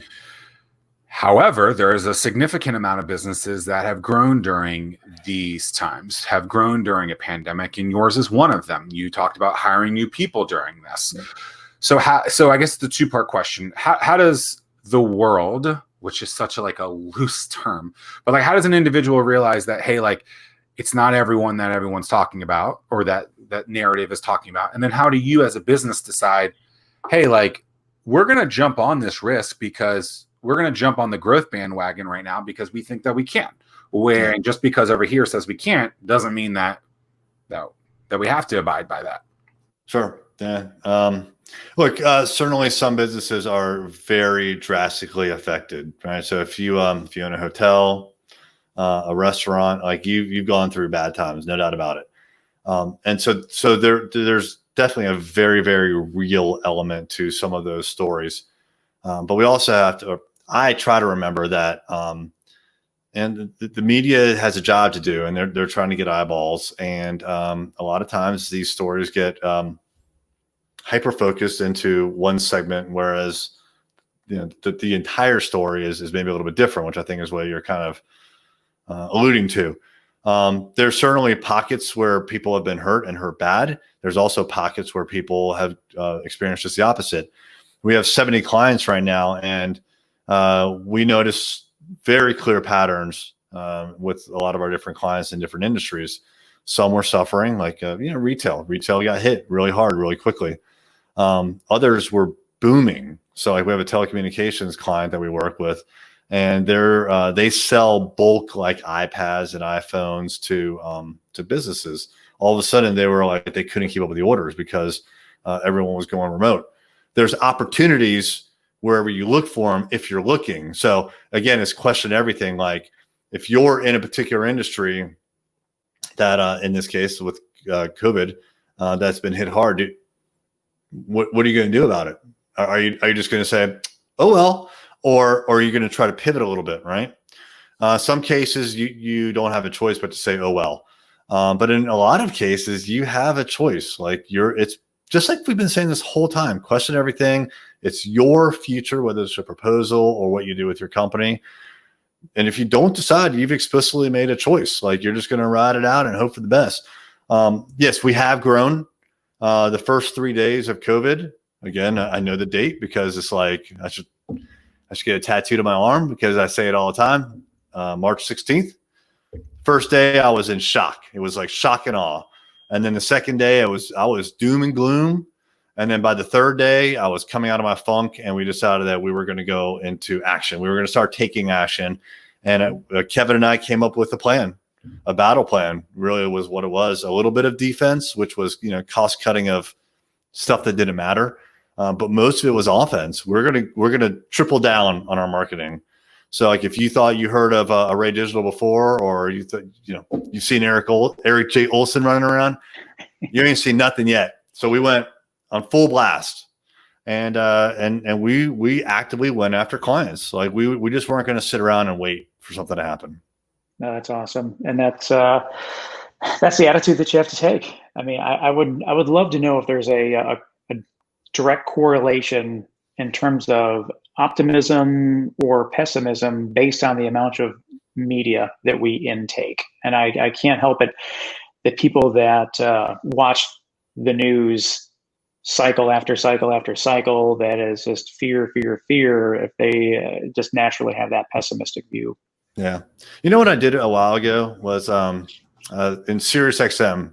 However, there is a significant amount of businesses that have grown during these times, have grown during a pandemic, and yours is one of them. You talked about hiring new people during this. Yeah. So I guess the two-part question, how does the world, which is such a loose term, but like, how does an individual realize that, hey, like, it's not everyone that everyone's talking about, or that narrative is talking about? And then how do you as a business decide, hey, like, we're going to jump on this risk because we're going to jump on the growth bandwagon right now because we think that we can, where just because over here says we can't doesn't mean that we have to abide by that. Sure. Yeah. Look, certainly some businesses are very drastically affected, right? So if you own a hotel, a restaurant, like you've gone through bad times, no doubt about it. And so there's definitely a very, very real element to some of those stories. But we also have to, I try to remember that, and the media has a job to do, and they're trying to get eyeballs. And a lot of times these stories get hyper focused into one segment, whereas the entire story is maybe a little bit different, which I think is what you're kind of alluding to. There's certainly pockets where people have been hurt and hurt bad. There's also pockets where people have experienced just the opposite. We have 70 clients right now, and we notice very clear patterns with a lot of our different clients in different industries. Some were suffering, like retail. Retail got hit really hard, really quickly. Others were booming. So like we have a telecommunications client that we work with, and they sell bulk like iPads and iPhones to businesses. All of a sudden they were like, they couldn't keep up with the orders because everyone was going remote. There's opportunities wherever you look for them if you're looking. So again, it's question everything. Like if you're in a particular industry that in this case with COVID that's been hit hard, what are you going to do about it? Are you just going to say, oh well, or are you going to try to pivot a little bit, right? Some cases you don't have a choice but to say, oh well. But in a lot of cases you have a choice. Like it's just like we've been saying this whole time, question everything. It's your future, whether it's a proposal or what you do with your company. And if you don't decide, you've explicitly made a choice. Like you're just going to ride it out and hope for the best. Yes, we have grown. The first 3 days of COVID, again, I know the date because it's like I should get a tattooed on my arm because I say it all the time. March 16th. First day I was in shock. It was like shock and awe. And then the second day I was doom and gloom. And then by the third day I was coming out of my funk, and we decided that we were going to go into action. We were going to start taking action. And Kevin and I came up with a plan. A battle plan really was what it was. A little bit of defense, which was, cost cutting of stuff that didn't matter. But most of it was offense. We're going to triple down on our marketing. So like if you thought you heard of Array Digital before, or you thought, you've seen Erik J Olson running around, you ain't seen nothing yet. So we went on full blast, and we actively went after clients. Like we just weren't going to sit around and wait for something to happen. No, that's awesome. And that's the attitude that you have to take. I mean, I would love to know if there's a direct correlation in terms of optimism or pessimism based on the amount of media that we intake. And I can't help it that people that watch the news cycle after cycle after cycle, that is just fear, if they just naturally have that pessimistic view. Yeah. You know what I did a while ago was in Sirius XM,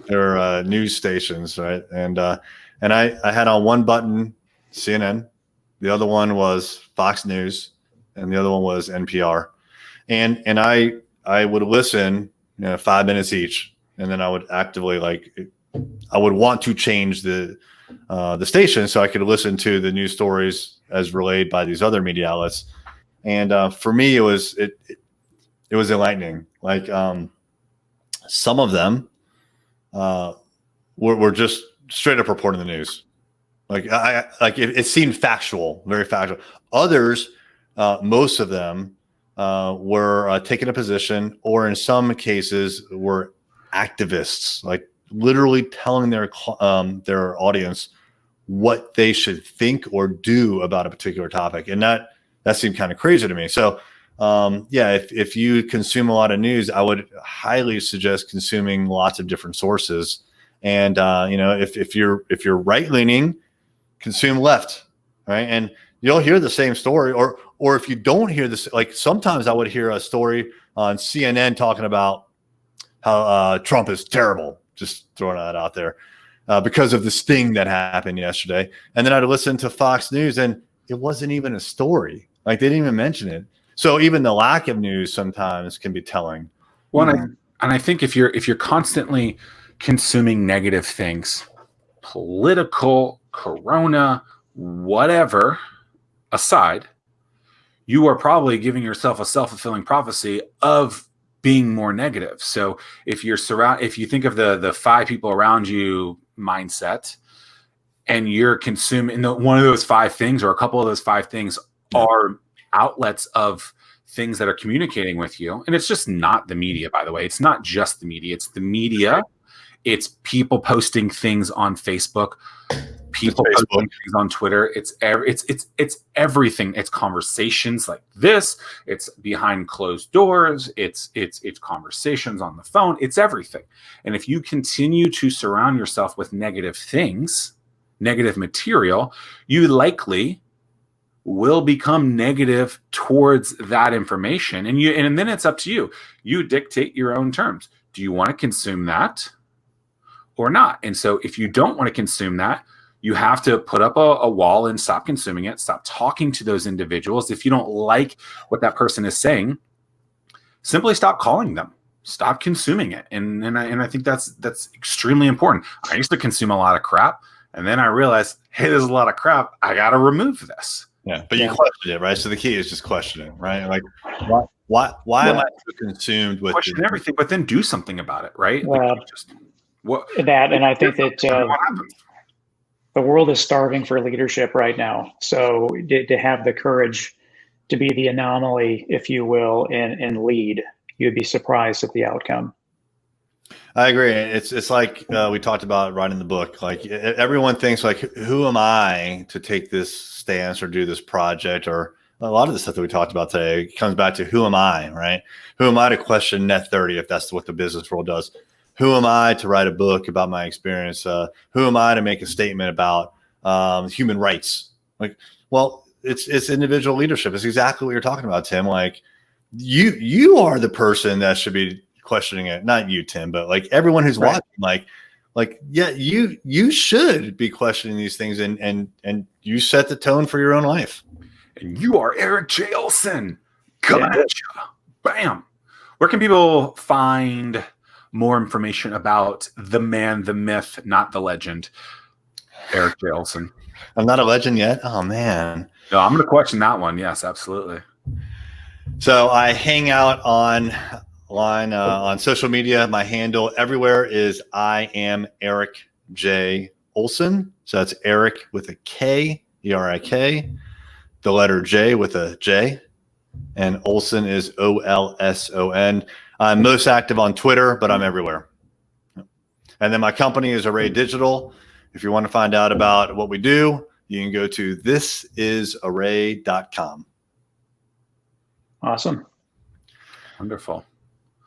They're news stations, right? And I had on one button CNN, the other one was Fox News, and the other one was NPR. And I would listen, 5 minutes each, and then I would actively I would want to change the station so I could listen to the news stories as relayed by these other media outlets. And for me, it was enlightening. Some of them were just straight up reporting the news. It seemed factual, very factual. Others, most of them, were taking a position, or in some cases were activists, literally telling their audience what they should think or do about a particular topic. And that seemed kind of crazy to me. So if you consume a lot of news, I would highly suggest consuming lots of different sources. And if you're right leaning, consume left, right? And you'll hear the same story, or if you don't hear this, sometimes I would hear a story on CNN talking about how Trump is terrible, just throwing that out there, because of this thing that happened yesterday. And then I'd listen to Fox News, and it wasn't even a story. They didn't even mention it. So even the lack of news sometimes can be telling. Well, and I think if you're constantly consuming negative things, political, corona, whatever aside, you are probably giving yourself a self-fulfilling prophecy of being more negative. So if you think of the 5 people around you mindset, and you're consuming one of those 5 things, or a couple of those 5 things are outlets of things that are communicating with you. And it's just not the media, by the way. It's not just the media. It's the media. It's people posting things on Facebook, people posting things on Twitter. It's everything. It's conversations like this. It's behind closed doors. It's conversations on the phone. It's everything. And if you continue to surround yourself with negative things, negative material, you likely will become negative towards that information. And then it's up to you. You dictate your own terms. Do you want to consume that or not? And so if you don't want to consume that, you have to put up a wall and stop consuming it. Stop talking to those individuals. If you don't like what that person is saying, simply stop calling them. Stop consuming it. And I think that's extremely important. I used to consume a lot of crap, and then I realized, hey, there's a lot of crap. I got to remove this. Yeah, but you question it, right? So the key is just questioning, right? Why am I so consumed with question everything, but then do something about it, right? And I think that the world is starving for leadership right now. So to have the courage to be the anomaly, if you will, and lead, you'd be surprised at the outcome. I agree. It's like we talked about writing the book. Everyone thinks who am I to take this stance or do this project, or a lot of the stuff that we talked about today comes back to who am I, right? Who am I to question Net 30 if that's what the business world does? Who am I to write a book about my experience? Who am I to make a statement about human rights? It's individual leadership. It's exactly what you're talking about, Tim. You are the person that should be questioning it, not you, Tim, but everyone who's watching, you should be questioning these things, and you set the tone for your own life. And you are Erik J. Olson coming at you. Bam. Where can people find more information about the man, the myth, not the legend, Erik J. Olson? I'm not a legend yet. Oh man. No, I'm going to question that one. Yes, absolutely. So I hang out on social media. My handle everywhere is I am Erik J. Olson. So that's Erik with a K, E-R-I-K, the letter J with a J, and Olson is O-L-S-O-N. I'm most active on Twitter, but I'm everywhere. And then my company is Array Digital. If you want to find out about what we do, you can go to thisisarray.com. Awesome. Wonderful.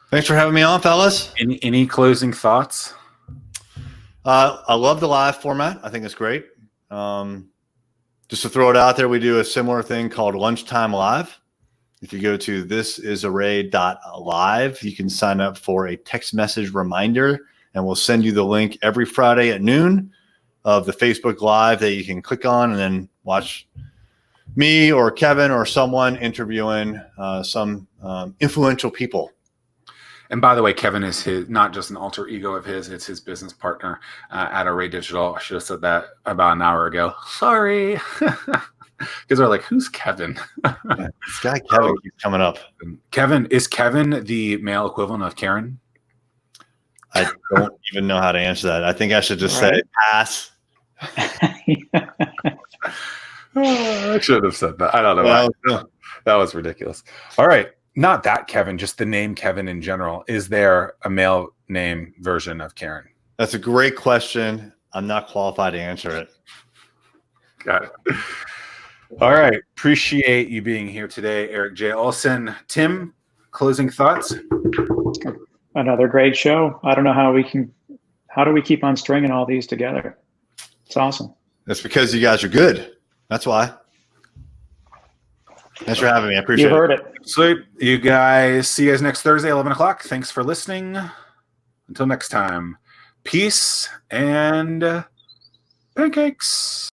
Thanks for having me on, fellas. Any closing thoughts? I love the live format. I think it's great. Just to throw it out there, we do a similar thing called Lunchtime Live. If you go to thisisarray.live, you can sign up for a text message reminder and we'll send you the link every Friday at noon of the Facebook Live that you can click on and then watch me or Kevin or someone interviewing some influential people. And by the way, Kevin is not just an alter ego of his, it's his business partner at Array Digital. I should have said that about an hour ago. Sorry. Because they're like, who's Kevin? This guy Kevin keeps coming up. Is Kevin the male equivalent of Karen? I don't even know how to answer that. I think I should just say pass. I should have said that. I don't know. That was ridiculous. All right. Not that Kevin, just the name Kevin in general. Is there a male name version of Karen? That's a great question. I'm not qualified to answer it. Got it. All right. Appreciate you being here today, Erik J. Olson. Tim, closing thoughts? Another great show. I don't know how do we keep on stringing all these together? It's awesome. That's because you guys are good. That's why. Thanks for having me. I appreciate it. You heard it. Sweet. You guys, see you guys next Thursday, 11 o'clock. Thanks for listening. Until next time, peace and pancakes.